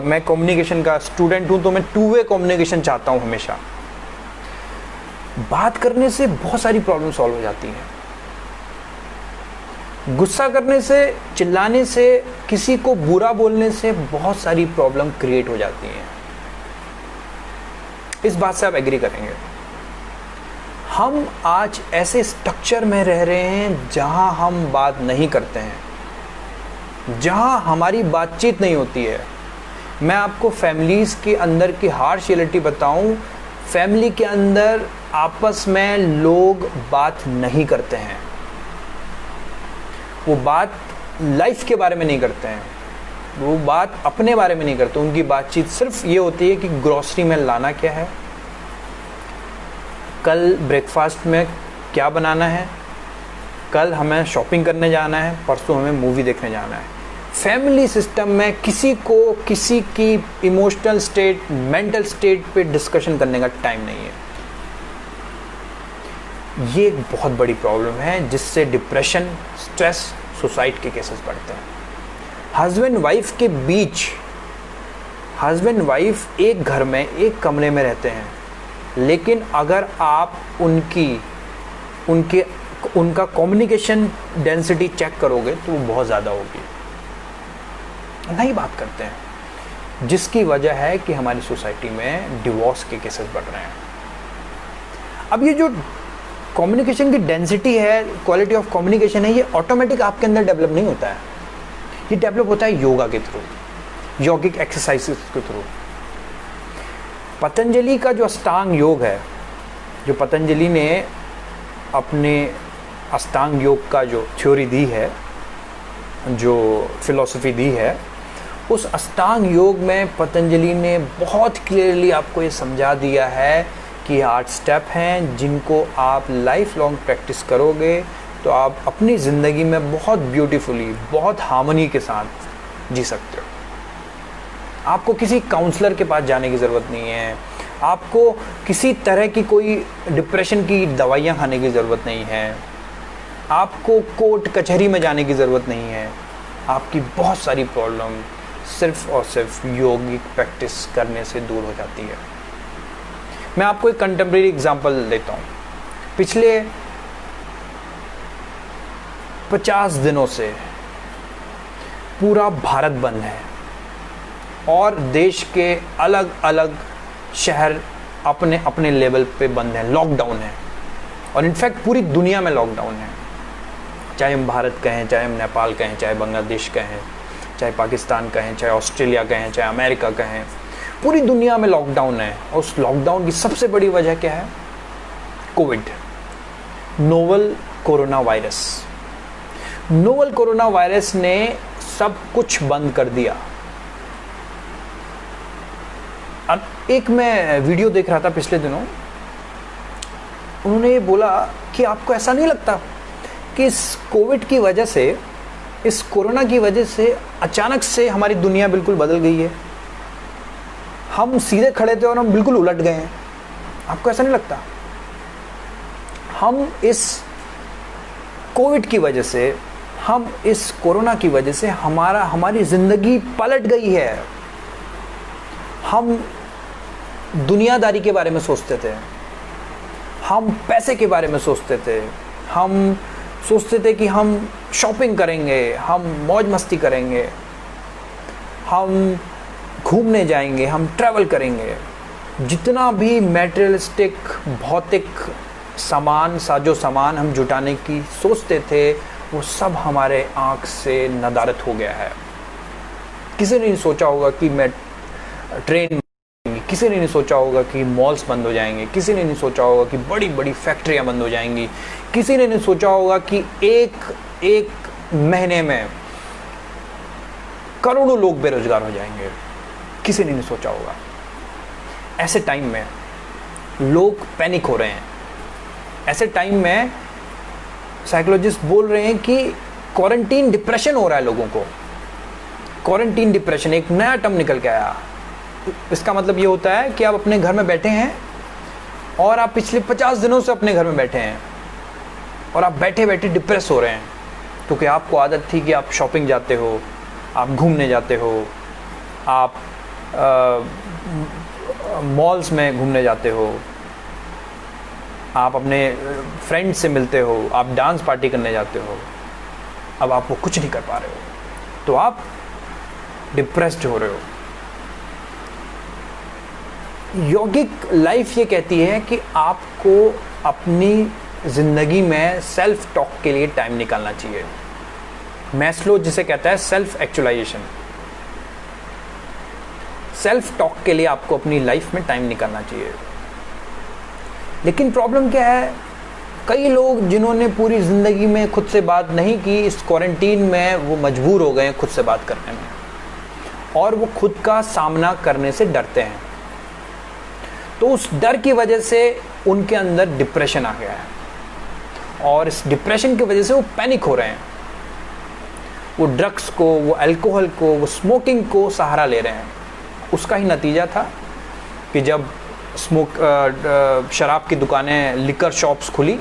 मैं कम्युनिकेशन का स्टूडेंट हूं, तो मैं टू वे कम्युनिकेशन चाहता हूं हमेशा। बात करने से बहुत सारी प्रॉब्लम सॉल्व हो जाती हैं। गुस्सा करने से, चिल्लाने से, किसी को बुरा बोलने से बहुत सारी प्रॉब्लम क्रिएट हो जाती हैं। इस बात से आप एग्री करेंगे। हम आज ऐसे स्ट्रक्चर में रह रहे हैं जहां हम बात नहीं करते हैं, जहां हमारी बातचीत नहीं होती है। मैं आपको फैमिलीज़ के अंदर की हार्श रियलिटी बताऊं, फैमिली के अंदर आपस में लोग बात नहीं करते हैं। वो बात लाइफ के बारे में नहीं करते हैं, वो बात अपने बारे में नहीं करते। उनकी बातचीत सिर्फ ये होती है कि ग्रोसरी में लाना क्या है, कल ब्रेकफास्ट में क्या बनाना है, कल हमें शॉपिंग करने जाना है, परसों हमें मूवी देखने जाना है। फैमिली सिस्टम में किसी को किसी की इमोशनल स्टेट, मेंटल स्टेट पे डिस्कशन करने का टाइम नहीं है। ये एक बहुत बड़ी प्रॉब्लम है जिससे डिप्रेशन, स्ट्रेस, सुसाइड के केसेस बढ़ते हैं। हस्बैंड वाइफ के बीच, हस्बैंड वाइफ एक घर में एक कमरे में रहते हैं, लेकिन अगर आप उनका कम्युनिकेशन डेंसिटी चेक करोगे तो वो बहुत ज़्यादा होगी। नहीं बात करते हैं, जिसकी वजह है कि हमारी सोसाइटी में डिवोर्स के केसेस बढ़ रहे हैं। अब ये जो कम्युनिकेशन की डेंसिटी है, क्वालिटी ऑफ कम्युनिकेशन है, ये ऑटोमेटिक आपके अंदर डेवलप नहीं होता है। ये डेवलप होता है योगा के थ्रू, योगिक एक्सरसाइजेस के थ्रू। पतंजलि का जो अष्टांग योग है, जो पतंजलि ने अपने अष्टांग योग का जो थ्योरी दी है, जो फिलॉसफी दी है, उस अष्टांग योग में पतंजलि ने बहुत क्लियरली आपको ये समझा दिया है कि 8 स्टेप हैं जिनको आप लाइफ लॉन्ग प्रैक्टिस करोगे तो आप अपनी ज़िंदगी में बहुत ब्यूटीफुली, बहुत हार्मनी के साथ जी सकते हो। आपको किसी काउंसलर के पास जाने की ज़रूरत नहीं है, आपको किसी तरह की कोई डिप्रेशन की दवाइयाँ खाने की ज़रूरत नहीं है, आपको कोर्ट कचहरी में जाने की ज़रूरत नहीं है। आपकी बहुत सारी प्रॉब्लम सिर्फ और सिर्फ योगिक प्रैक्टिस करने से दूर हो जाती है। मैं आपको एक कंटेम्प्रेरी एग्जांपल देता हूँ। पिछले 50 दिनों से पूरा भारत बंद है और देश के अलग अलग शहर अपने अपने लेवल पे बंद हैं, लॉकडाउन है। और इनफैक्ट पूरी दुनिया में लॉकडाउन है, चाहे हम भारत कहें, चाहे हम नेपाल कहें, चाहे बांग्लादेश कहें, चाहे पाकिस्तान कहें, चाहे ऑस्ट्रेलिया कहें, चाहे अमेरिका कहें, पूरी दुनिया में लॉकडाउन है। और उस लॉकडाउन की सबसे बड़ी वजह क्या है? Covid, novel corona virus. Novel corona virus ने सब कुछ बंद कर दिया। अब एक मैं वीडियो देख रहा था पिछले दिनों, उन्होंने ये बोला कि आपको ऐसा नहीं लगता कि इस कोविड की वजह से, इस कोरोना की वजह से अचानक से हमारी दुनिया बिल्कुल बदल गई है? हम सीधे खड़े थे और हम बिल्कुल उलट गए हैं। आपको ऐसा नहीं लगता? हम इस कोविड की वजह से, हम इस कोरोना की वजह से हमारी ज़िंदगी पलट गई है। हम दुनियादारी के बारे में सोचते थे, हम पैसे के बारे में सोचते थे, हम सोचते थे कि हम शॉपिंग करेंगे, हम मौज मस्ती करेंगे, हम घूमने जाएंगे, हम ट्रैवल करेंगे। जितना भी मैटेरियलिस्टिक भौतिक सामान, साजो सामान हम जुटाने की सोचते थे, वो सब हमारे आँख से नदारद हो गया है। किसी ने नहीं सोचा होगा कि मैं ट्रेन, किसी ने नहीं सोचा होगा कि मॉल्स बंद हो जाएंगे, किसी ने नहीं सोचा होगा कि बड़ी बड़ी फैक्ट्रियां बंद हो जाएंगी, किसी ने नहीं सोचा होगा कि एक महीने में करोड़ों लोग बेरोजगार हो जाएंगे। किसी ने नहीं सोचा होगा। ऐसे टाइम में लोग पैनिक हो रहे हैं। ऐसे टाइम में साइकोलॉजिस्ट बोल रहे हैं कि क्वारंटीन डिप्रेशन हो रहा है लोगों को। क्वारंटीन डिप्रेशन एक नया टर्म निकल के आया। इसका मतलब ये होता है कि आप अपने घर में बैठे हैं और आप पिछले 50 दिनों से अपने घर में बैठे हैं और आप बैठे बैठे डिप्रेस हो रहे हैं, क्योंकि आपको आदत थी कि आप शॉपिंग जाते हो, आप घूमने जाते हो, आप मॉल्स में घूमने जाते हो, आप अपने फ्रेंड्स से मिलते हो, आप डांस पार्टी करने जाते हो। अब आप वो कुछ नहीं कर पा रहे हो, तो आप डिप्रेस्ड हो रहे हो। यौगिक लाइफ ये कहती है कि आपको अपनी ज़िंदगी में सेल्फ टॉक के लिए टाइम निकालना चाहिए। मैस्लो जिसे कहता है सेल्फ एक्चुअलाइजेशन। सेल्फ टॉक के लिए आपको अपनी लाइफ में टाइम निकालना चाहिए। लेकिन प्रॉब्लम क्या है, कई लोग जिन्होंने पूरी ज़िंदगी में खुद से बात नहीं की, इस क्वारंटीन में वो मजबूर हो गए हैं खुद से बात करने में, और वो खुद का सामना करने से डरते हैं। तो उस डर की वजह से उनके अंदर डिप्रेशन आ गया है, और इस डिप्रेशन की वजह से वो पैनिक हो रहे हैं। वो ड्रग्स को, वो अल्कोहल को, वो स्मोकिंग को सहारा ले रहे हैं। उसका ही नतीजा था कि जब शराब की दुकानें, लिकर शॉप्स खुली,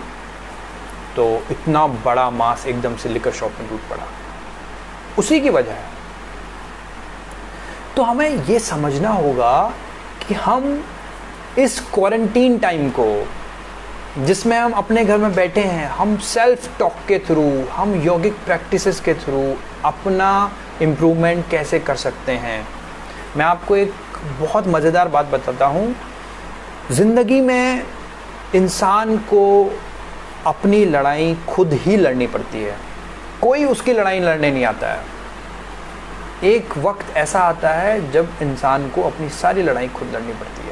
तो इतना बड़ा मास एकदम से लिकर शॉप में टूट पड़ा। उसी की वजह है। तो हमें ये समझना होगा कि हम इस क्वारंटीन टाइम को, जिसमें हम अपने घर में बैठे हैं, हम सेल्फ टॉक के थ्रू, हम यौगिक प्रैक्टिसेस के थ्रू अपना इम्प्रूवमेंट कैसे कर सकते हैं। मैं आपको एक बहुत मज़ेदार बात बताता हूँ। ज़िंदगी में इंसान को अपनी लड़ाई खुद ही लड़नी पड़ती है। कोई उसकी लड़ाई लड़ने नहीं आता है। एक वक्त ऐसा आता है जब इंसान को अपनी सारी लड़ाई खुद लड़नी पड़ती है।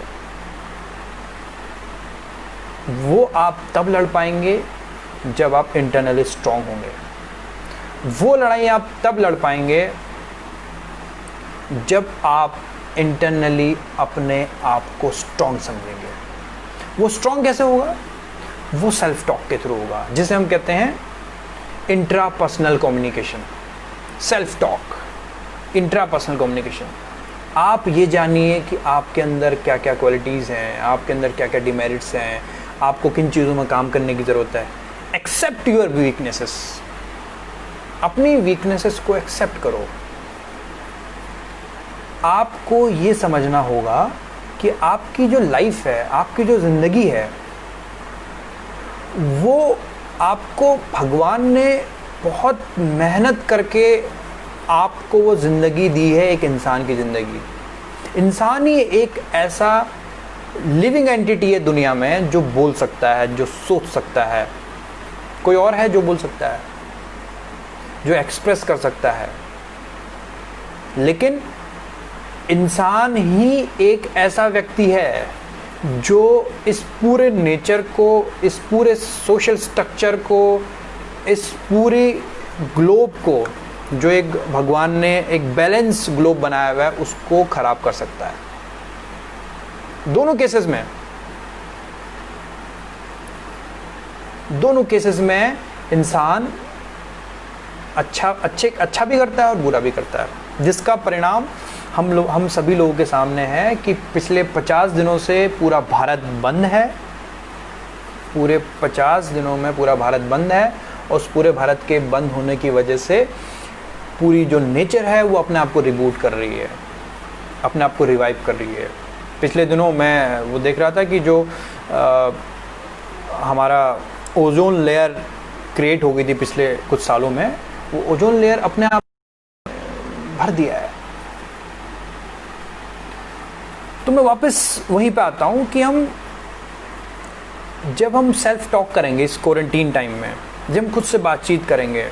वो आप तब लड़ पाएंगे जब आप इंटरनली स्ट्रांग होंगे। वो लड़ाई आप तब लड़ पाएंगे जब आप इंटरनली अपने आप को स्ट्रांग समझेंगे। वो स्ट्रांग कैसे होगा? वो सेल्फ टॉक के थ्रू होगा, जिसे हम कहते हैं intrapersonal communication. Self talk, intrapersonal communication. आप ये जानिए कि आपके अंदर क्या क्या क्वालिटीज़ हैं, आपके अंदर क्या क्या डिमेरिट्स हैं, आपको किन चीज़ों में काम करने की ज़रूरत है। Accept your weaknesses. अपनी वीकनेसेस को एक्सेप्ट करो। आपको ये समझना होगा कि आपकी जो लाइफ है, आपकी जो ज़िंदगी है, वो आपको भगवान ने बहुत मेहनत करके आपको वो ज़िंदगी दी है। एक इंसान की ज़िंदगी। इंसान ही एक ऐसा लिविंग एंटिटी है दुनिया में जो बोल सकता है, जो सोच सकता है। कोई और है जो बोल सकता है, जो एक्सप्रेस कर सकता है? लेकिन इंसान ही एक ऐसा व्यक्ति है जो इस पूरे नेचर को, इस पूरे सोशल स्ट्रक्चर को, इस पूरी ग्लोब को, जो एक भगवान ने एक बैलेंस ग्लोब बनाया हुआ है, उसको खराब कर सकता है। दोनों केसेस में इंसान अच्छा भी करता है और बुरा भी करता है। जिसका परिणाम हम सभी लोगों के सामने है कि पिछले 50 दिनों से पूरा भारत बंद है। पूरे 50 दिनों में पूरा भारत बंद है और उस पूरे भारत के बंद होने की वजह से पूरी जो नेचर है वो अपने आप को रिबूट कर रही है, अपने आप को रिवाइव कर रही है। पिछले दिनों मैं वो देख रहा था कि जो हमारा ओजोन लेयर क्रिएट हो गई थी पिछले कुछ सालों में, वो ओजोन लेयर अपने आप भर दिया है। तो मैं वापस वहीं पे आता हूँ कि जब हम सेल्फ टॉक करेंगे इस क्वारंटीन टाइम में, जब हम खुद से बातचीत करेंगे,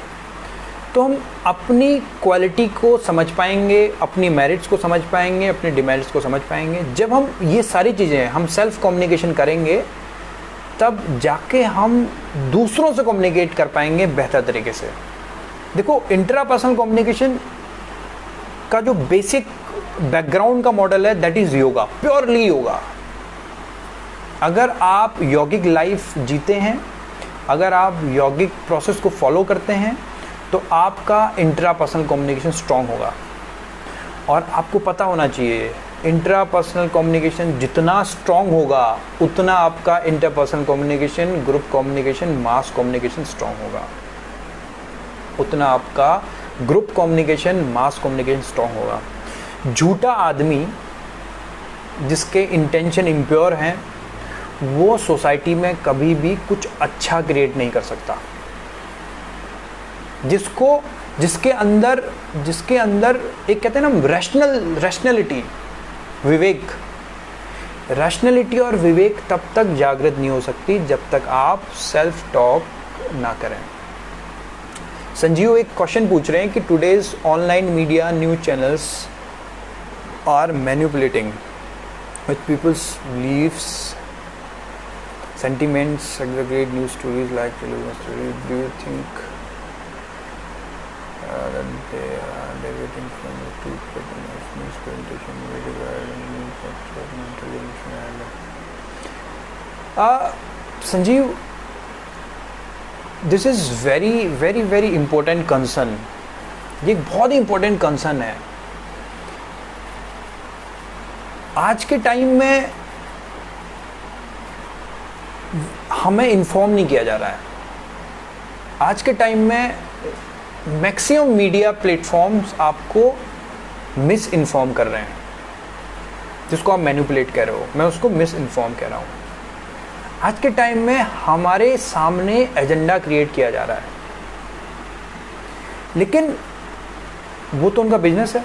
तो हम अपनी क्वालिटी को समझ पाएंगे, अपनी मेरिट्स को समझ पाएंगे, अपने डिमेरिट्स को समझ पाएंगे। जब हम ये सारी चीज़ें हम सेल्फ कम्युनिकेशन करेंगे, तब जाके हम दूसरों से कम्युनिकेट कर पाएंगे बेहतर तरीके से। देखो, इंट्रापर्सनल कम्युनिकेशन का जो बेसिक बैकग्राउंड का मॉडल है that is yoga, purely yoga. अगर आप यौगिक लाइफ जीते हैं, अगर आप यौगिक प्रोसेस को फॉलो करते हैं, तो आपका इंट्रापर्सनल कम्युनिकेशन स्ट्रांग होगा। और आपको पता होना चाहिए, इंट्रापर्सनल कम्युनिकेशन जितना स्ट्रांग होगा उतना आपका interpersonal communication, group communication, mass communication strong होगा। उतना आपका group communication, mass communication strong होगा। झूठा आदमी जिसके इंटेंशन इम्प्योर हैं, वो सोसाइटी में कभी भी कुछ अच्छा क्रिएट नहीं कर सकता। जिसके अंदर एक कहते हैं ना रैशनैलिटी, विवेक, रैशनैलिटी और विवेक तब तक जागृत नहीं हो सकती जब तक आप सेल्फ टॉक ना करें। संजीव एक क्वेश्चन पूछ रहे हैं कि today's online media news channels are manipulating with people's beliefs, sentiments, exaggerate news stories like television stories. Do you think that they are deviating from the truth, but the news presentation may divide and news of mental and Sanjeev, this is very important concern. ये एक बहुत ही important concern है। आज के टाइम में हमें इन्फॉर्म नहीं किया जा रहा है। आज के टाइम में मैक्सिमम मीडिया प्लेटफॉर्म्स आपको मिस इन्फॉर्म कर रहे हैं। जिसको आप मैनिपुलेट कह रहे हो, मैं उसको मिस इन्फॉर्म कह रहा हूँ। आज के टाइम में हमारे सामने एजेंडा क्रिएट किया जा रहा है, लेकिन वो तो उनका बिजनेस है।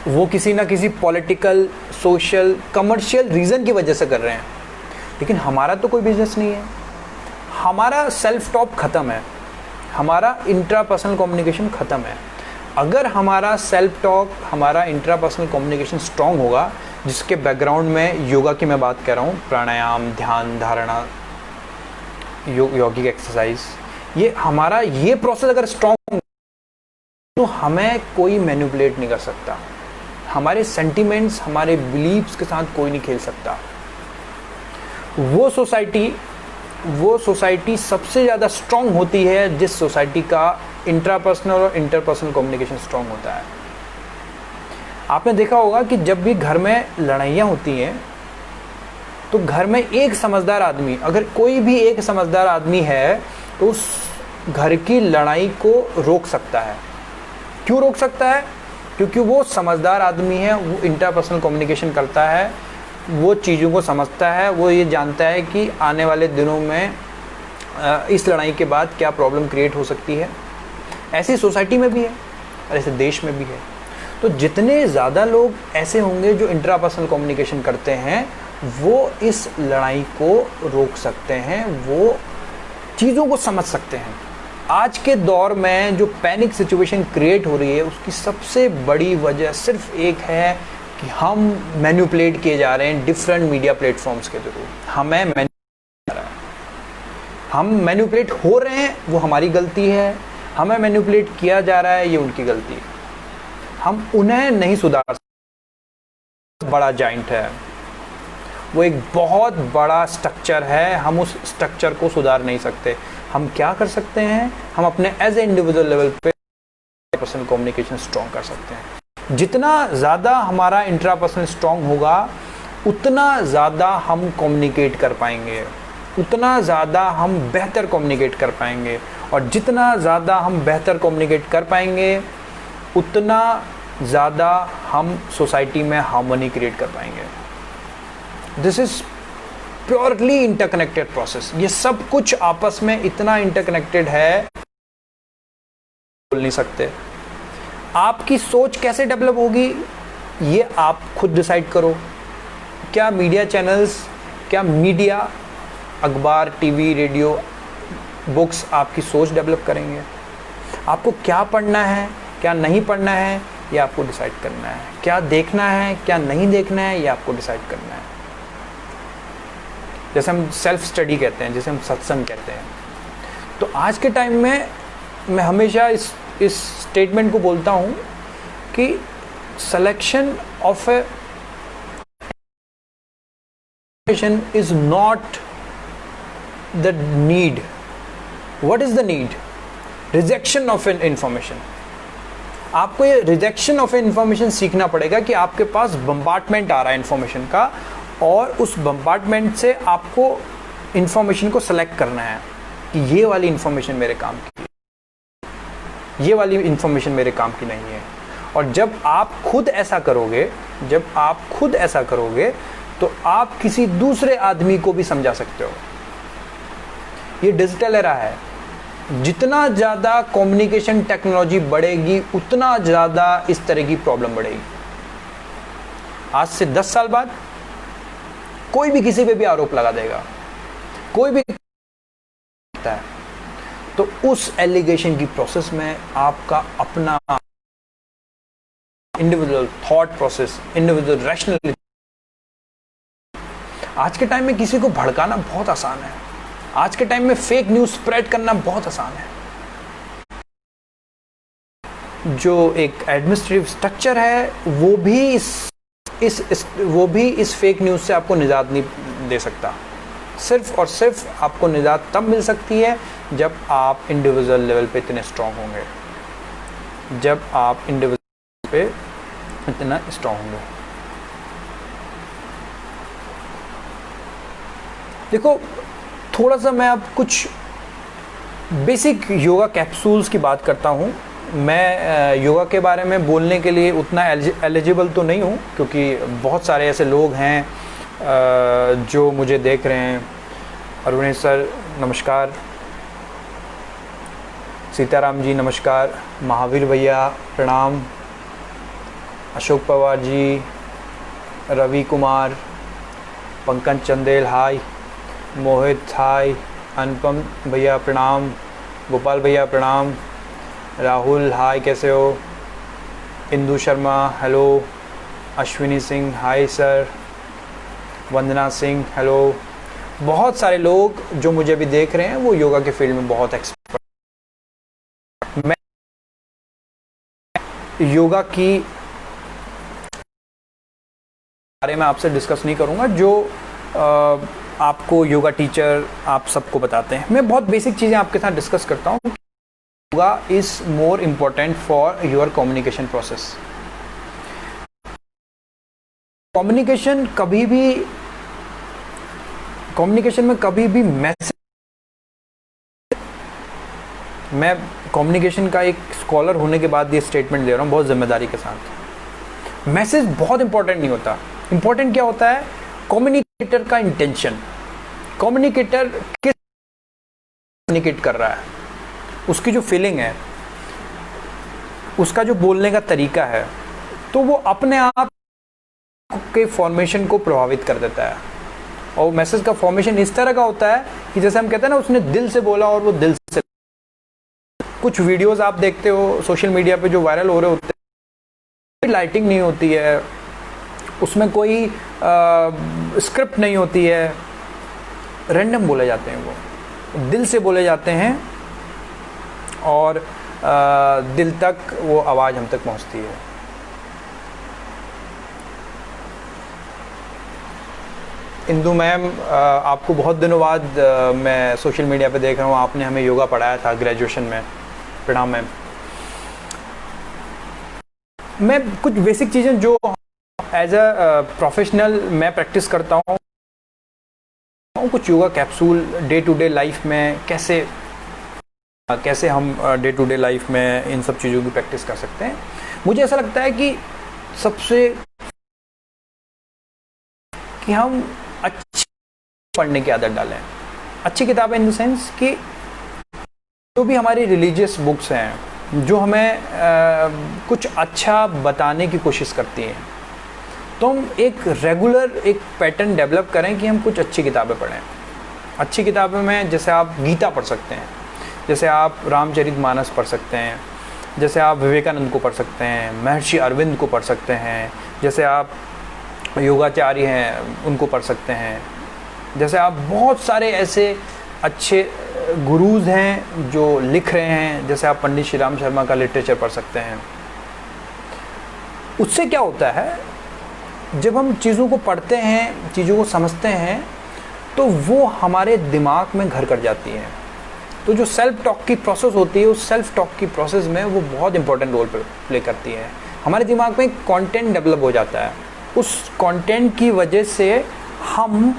वो किसी ना किसी पॉलिटिकल, सोशल, कमर्शियल रीज़न की वजह से कर रहे हैं, लेकिन हमारा तो कोई बिजनेस नहीं है। हमारा सेल्फ टॉक ख़त्म है, हमारा इंट्रापर्सनल कम्युनिकेशन ख़त्म है। अगर हमारा सेल्फ टॉक, हमारा इंट्रापर्सनल कम्युनिकेशन स्ट्रांग होगा, जिसके बैकग्राउंड में योगा की मैं बात कर रहा हूँ, प्राणायाम, ध्यान, धारणा, यौगिक एक्सरसाइज, ये हमारा ये प्रोसेस अगर स्ट्रांग, तो हमें कोई मैनिपुलेट नहीं कर सकता। हमारे सेंटिमेंट्स, हमारे बिलीव्स के साथ कोई नहीं खेल सकता। वो सोसाइटी सबसे ज़्यादा स्ट्रांग होती है जिस सोसाइटी का इंट्रापर्सनल और इंटरपर्सनल कम्युनिकेशन स्ट्रांग होता है। आपने देखा होगा कि जब भी घर में लड़ाइयाँ होती हैं, तो घर में एक समझदार आदमी, अगर कोई भी एक समझदार आदमी है, तो उस घर की लड़ाई को रोक सकता है। क्यों रोक सकता है? क्योंकि वो समझदार आदमी है, वो इंटरपर्सनल कम्युनिकेशन करता है, वो चीज़ों को समझता है, वो ये जानता है कि आने वाले दिनों में इस लड़ाई के बाद क्या प्रॉब्लम क्रिएट हो सकती है। ऐसी सोसाइटी में भी है और ऐसे देश में भी है। तो जितने ज़्यादा लोग ऐसे होंगे जो इंट्रापर्सनल कम्युनिकेशन करते हैं, वो इस लड़ाई को रोक सकते हैं, वो चीज़ों को समझ सकते हैं। आज के दौर में जो पैनिक सिचुएशन क्रिएट हो रही है, उसकी सबसे बड़ी वजह सिर्फ एक है कि हम मैनिपुलेट किए जा रहे हैं डिफरेंट मीडिया प्लेटफॉर्म्स के थ्रू। हम मैनिपुलेट हो रहे हैं, वो हमारी गलती है। हमें मैनिपुलेट किया जा रहा है, ये उनकी गलती है। हम उन्हें नहीं सुधार सकते। बड़ा जाइंट है, वो एक बहुत बड़ा स्ट्रक्चर है, हम उस स्ट्रक्चर को सुधार नहीं सकते। हम क्या कर सकते हैं? हम अपने एज ए इंडिविजुअल लेवल पे इंट्रापर्सनल कम्युनिकेशन स्ट्रॉन्ग कर सकते हैं। जितना ज़्यादा हमारा इंट्रापर्सनल स्ट्रॉन्ग होगा उतना ज़्यादा हम कम्युनिकेट कर पाएंगे, उतना ज़्यादा हम बेहतर कम्युनिकेट कर पाएंगे, और जितना ज़्यादा हम बेहतर कम्युनिकेट कर पाएंगे उतना ज़्यादा हम सोसाइटी में हार्मनी क्रिएट कर पाएंगे। This is purely interconnected process. ये सब कुछ आपस में इतना इंटरकनेक्टेड है, बोल नहीं सकते। आपकी सोच कैसे डेवलप होगी ये आप खुद डिसाइड करो। क्या मीडिया चैनल्स, क्या मीडिया, अखबार, टीवी, रेडियो, बुक्स आपकी सोच डेवलप करेंगे? आपको क्या पढ़ना है, क्या नहीं पढ़ना है, ये आपको डिसाइड करना है। क्या देखना है, क्या नहीं देखना है, ये आपको डिसाइड करना है। जैसे हम सेल्फ स्टडी कहते हैं, जैसे हम सत्संग कहते हैं। तो आज के टाइम में मैं हमेशा इस स्टेटमेंट को बोलता हूँ कि selection of A is not the need. What is the need? Rejection of an information. आपको ये रिजेक्शन ऑफ एन इंफॉर्मेशन सीखना पड़ेगा कि आपके पास बम्बार्टमेंट आ रहा है इंफॉर्मेशन का, और उस बम्बार्टमेंट से आपको इंफॉर्मेशन को सेलेक्ट करना है कि ये वाली इंफॉर्मेशन मेरे काम की, ये वाली इंफॉर्मेशन मेरे काम की नहीं है। और जब आप खुद ऐसा करोगे, तो आप किसी दूसरे आदमी को भी समझा सकते हो। ये डिजिटल एरा है। जितना ज़्यादा कम्युनिकेशन टेक्नोलॉजी बढ़ेगी उतना ज़्यादा इस तरह की प्रॉब्लम बढ़ेगी। आज से 10 साल बाद कोई भी किसी पे भी आरोप लगा देगा, कोई भी है, तो उस एलिगेशन की प्रोसेस में आपका अपना individual thought process, individual rational. आज के टाइम में किसी को भड़काना बहुत आसान है। आज के टाइम में फेक न्यूज स्प्रेड करना बहुत आसान है। जो एक एडमिनिस्ट्रेटिव स्ट्रक्चर है वो भी इस फेक न्यूज से आपको निजात नहीं दे सकता। सिर्फ और सिर्फ आपको निजात तब मिल सकती है जब आप इंडिविजुअल लेवल पे इतने स्ट्रांग होंगे, जब आप इंडिविजुअल पे इतना स्ट्रांग होंगे। देखो, थोड़ा सा मैं अब कुछ बेसिक योगा कैप्सूल्स की बात करता हूँ। मैं योगा के बारे में बोलने के लिए उतना एलिजिबल तो नहीं हूँ, क्योंकि बहुत सारे ऐसे लोग हैं जो मुझे देख रहे हैं। अरुणेश सर नमस्कार, सीताराम जी नमस्कार, महावीर भैया प्रणाम, अशोक पवार जी, रवि कुमार, पंकज चंदेल हाय, मोहित हाय, अनुपम भैया प्रणाम, गोपाल भैया प्रणाम, राहुल हाय कैसे हो, Indu Sharma hello, Ashwini Singh hi sir, Vandana Singh hello. बहुत सारे लोग जो मुझे अभी देख रहे हैं वो योगा के फील्ड में बहुत एक्सपर्ट। मैं योगा की बारे में आपसे डिस्कस नहीं करूंगा जो आपको योगा टीचर आप सबको बताते हैं। मैं बहुत बेसिक चीज़ें आपके साथ डिस्कस करता हूँ। Yoga is more important for your communication process. Communication में कभी भी मैसेज, मैं कम्युनिकेशन का एक स्कॉलर होने के बाद ये स्टेटमेंट दे रहा हूँ बहुत जिम्मेदारी के साथ। मैसेज बहुत इंपॉर्टेंट नहीं होता। इंपॉर्टेंट क्या होता है? कम्युनिकेटर का इंटेंशन। कम्युनिकेटर किस कम्युनिकेट कर रहा है, उसकी जो फीलिंग है, उसका जो बोलने का तरीका है, तो वो अपने आप के फॉर्मेशन को प्रभावित कर देता है। और मैसेज का फॉर्मेशन इस तरह का होता है कि जैसे हम कहते हैं ना, उसने दिल से बोला और वो दिल से। कुछ वीडियोस आप देखते हो सोशल मीडिया पे जो वायरल हो रहे होते हैं, लाइटिंग नहीं होती है, उसमें कोई स्क्रिप्ट नहीं होती है, रैंडम बोले जाते हैं, वो दिल से बोले जाते हैं और दिल तक वो आवाज़ हम तक पहुंचती है। इंदु मैम, आपको बहुत दिनों बाद मैं सोशल मीडिया पे देख रहा हूँ, आपने हमें योगा पढ़ाया था ग्रेजुएशन में, प्रणाम मैम। मैं कुछ बेसिक चीज़ें जो एज अ प्रोफेशनल मैं प्रैक्टिस करता हूँ, कुछ yoga capsule day to day life में कैसे हम डे टू डे लाइफ में इन सब चीज़ों की प्रैक्टिस कर सकते हैं। मुझे ऐसा लगता है कि सबसे कि हम अच्छी पढ़ने की आदत डालें। अच्छी किताबें इन द सेंस कि जो भी हमारी रिलीजियस बुक्स हैं जो हमें कुछ अच्छा बताने की कोशिश करती हैं, तो हम एक रेगुलर एक पैटर्न डेवलप करें कि हम कुछ अच्छी किताबें पढ़ें। अच्छी किताबें में जैसे आप गीता पढ़ सकते हैं, जैसे आप रामचरितमानस पढ़ सकते हैं, जैसे आप विवेकानंद को पढ़ सकते हैं, महर्षि अरविंद को पढ़ सकते हैं, जैसे आप योगाचार्य हैं उनको पढ़ सकते हैं, जैसे आप बहुत सारे ऐसे अच्छे गुरुज हैं जो लिख रहे हैं, जैसे आप पंडित श्री राम शर्मा का लिटरेचर पढ़ सकते हैं। उससे क्या होता है, जब हम चीज़ों को पढ़ते हैं, चीज़ों को समझते हैं, तो वो हमारे दिमाग में घर कर जाती हैं। तो जो सेल्फ टॉक की प्रोसेस होती है, उस सेल्फ टॉक की प्रोसेस में वो बहुत इंपॉर्टेंट रोल प्ले करती है। हमारे दिमाग में एक कंटेंट डेवलप हो जाता है, उस कंटेंट की वजह से हम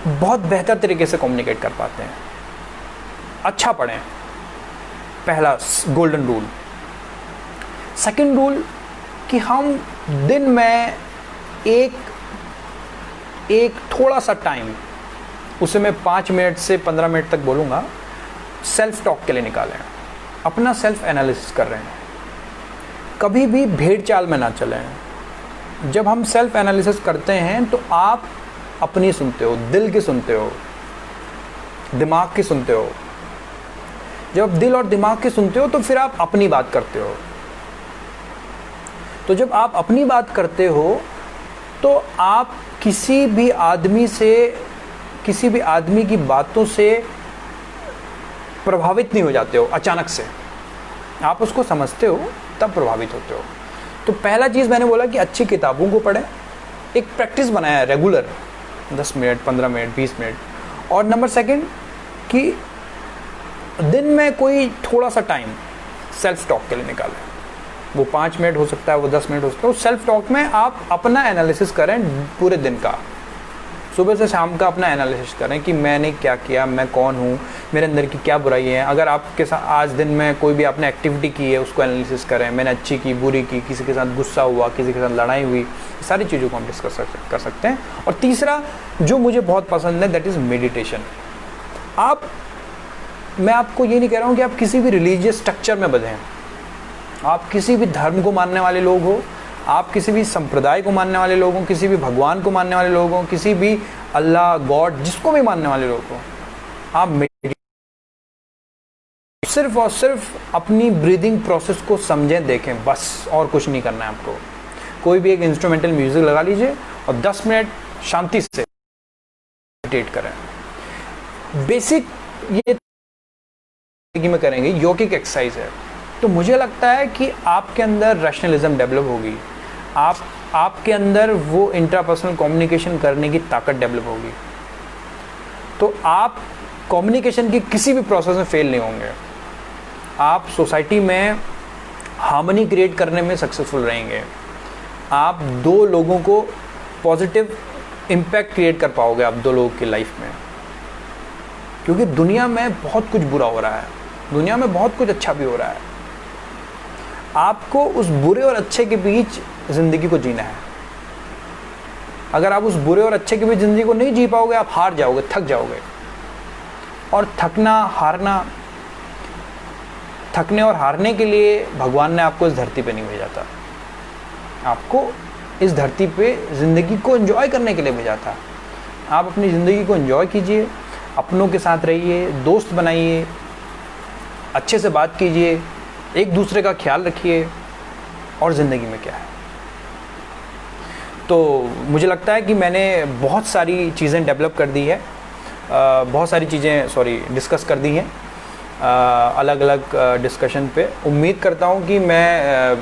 बहुत बेहतर तरीके से कम्युनिकेट कर पाते हैं। अच्छा पढ़ें, पहला गोल्डन रूल। सेकंड रूल कि हम दिन में एक थोड़ा सा टाइम, उसे मैं 5 मिनट से 15 मिनट तक बोलूँगा, सेल्फ टॉक के लिए निकालें। अपना सेल्फ एनालिसिस कर रहे हैं, कभी भी भेड़ चाल में ना चलें। जब हम सेल्फ एनालिसिस करते हैं तो आप अपनी सुनते हो, दिल की सुनते हो, दिमाग की सुनते हो। जब दिल और दिमाग की सुनते हो तो फिर आप अपनी बात करते हो। तो जब आप अपनी बात करते हो तो आप किसी भी आदमी की बातों से प्रभावित नहीं हो जाते हो अचानक से। आप उसको समझते हो तब प्रभावित होते हो। तो पहला चीज़ मैंने बोला कि अच्छी किताबों को पढ़ें, एक प्रैक्टिस बनाया है रेगुलर 10 मिनट, 15 मिनट, 20 मिनट। और नंबर सेकंड कि दिन में कोई थोड़ा सा टाइम सेल्फ टॉक के लिए निकालें। वो 5 मिनट हो सकता है, वो 10 मिनट हो सकता है। उस सेल्फ टॉक में आप अपना एनालिसिस करें पूरे दिन का, सुबह से शाम का अपना एनालिसिस करें कि मैंने क्या किया, मैं कौन हूँ, मेरे अंदर की क्या बुराई है। अगर आपके साथ आज दिन में कोई भी आपने एक्टिविटी की है उसको एनालिसिस करें, मैंने अच्छी की, बुरी की, किसी के साथ गुस्सा हुआ, किसी के साथ लड़ाई हुई, सारी चीज़ों को हम डिस्कस कर सकते हैं। और तीसरा जो मुझे बहुत पसंद है, दैट इज़ मेडिटेशन। मैं आपको ये नहीं कह रहा हूँ कि आप किसी भी रिलीजियस स्ट्रक्चर में बंधे हैं, आप किसी भी धर्म को मानने वाले लोग हो, आप किसी भी संप्रदाय को मानने वाले लोग हों, किसी भी भगवान को मानने वाले लोग हों, किसी भी अल्लाह गॉड जिसको भी मानने वाले लोग हों, आप सिर्फ और सिर्फ अपनी ब्रीदिंग प्रोसेस को समझें, देखें, बस। और कुछ नहीं करना है आपको। कोई भी एक इंस्ट्रूमेंटल म्यूजिक लगा लीजिए और 10 मिनट शांति से मेडिटेट करें। बेसिक ये में करेंगे, योगिक एक्सरसाइज है। तो मुझे लगता है कि आपके अंदर रैशनलिज्म डेवलप होगी, आपके अंदर वो इंट्रापर्सनल कम्युनिकेशन करने की ताकत डेवलप होगी। तो आप कम्युनिकेशन की किसी भी प्रोसेस में फेल नहीं होंगे। आप सोसाइटी में हार्मनी क्रिएट करने में सक्सेसफुल रहेंगे। आप 2 लोगों को पॉजिटिव इम्पैक्ट क्रिएट कर पाओगे आप 2 लोगों की लाइफ में। क्योंकि दुनिया में बहुत कुछ बुरा हो रहा है, दुनिया में बहुत कुछ अच्छा भी हो रहा है। आपको उस बुरे और अच्छे के बीच ज़िंदगी को जीना है। अगर आप उस बुरे और अच्छे के बीच ज़िंदगी को नहीं जी पाओगे, आप हार जाओगे, थक जाओगे। और थकने और हारने के लिए भगवान ने आपको इस धरती पे नहीं भेजा था। आपको इस धरती पे ज़िंदगी को एंजॉय करने के लिए भेजा था। आप अपनी ज़िंदगी को एंजॉय कीजिए, अपनों के साथ रहिए, दोस्त बनाइए, अच्छे से बात कीजिए, एक दूसरे का ख्याल रखिए, और ज़िंदगी में क्या है। तो मुझे लगता है कि मैंने बहुत सारी चीज़ें डेवलप कर दी है, बहुत सारी चीज़ें डिस्कस कर दी हैं अलग अलग डिस्कशन पे। उम्मीद करता हूँ कि मैं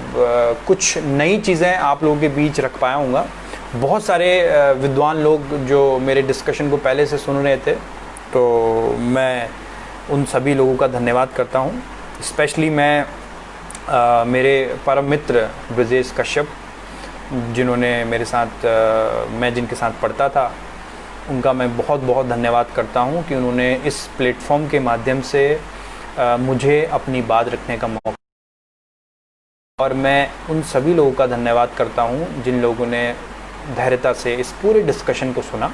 कुछ नई चीज़ें आप लोगों के बीच रख पाया हूँगा। बहुत सारे विद्वान लोग जो मेरे डिस्कशन को पहले से सुन रहे थे, तो मैं उन सभी लोगों का धन्यवाद करता हूँ। स्पेशली मैं मेरे परम मित्र ब्रजेश कश्यप, जिन्होंने मेरे साथ मैं जिनके साथ पढ़ता था, उनका मैं बहुत बहुत धन्यवाद करता हूं कि उन्होंने इस प्लेटफॉर्म के माध्यम से मुझे अपनी बात रखने का मौका। और मैं उन सभी लोगों का धन्यवाद करता हूं जिन लोगों ने धैर्यता से इस पूरे डिस्कशन को सुना।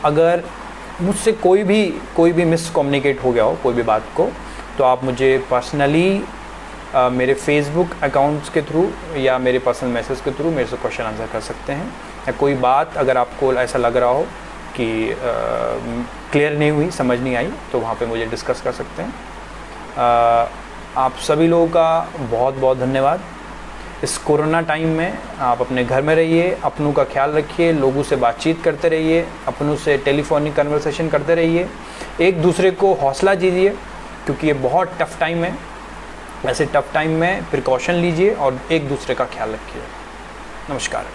अगर मुझसे कोई भी मिसकम्युनिकेट हो गया हो कोई भी बात को, तो आप मुझे पर्सनली मेरे फेसबुक अकाउंट्स के थ्रू या मेरे पर्सनल मैसेज के थ्रू मेरे से क्वेश्चन आंसर कर सकते हैं। या कोई बात अगर आपको ऐसा लग रहा हो कि क्लियर नहीं हुई, समझ नहीं आई, तो वहाँ पे मुझे डिस्कस कर सकते हैं। आप सभी लोगों का बहुत बहुत धन्यवाद। इस कोरोना टाइम में आप अपने घर में रहिए, अपनों का ख्याल रखिए, लोगों से बातचीत करते रहिए, अपनों से टेलीफोनिक कन्वर्सेशन करते रहिए, एक दूसरे को हौसला दीजिए, क्योंकि ये बहुत टफ़ टाइम है। ऐसे टफ़ टाइम में प्रिकॉशन लीजिए और एक दूसरे का ख्याल रखिए। नमस्कार,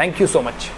थैंक यू सो मच।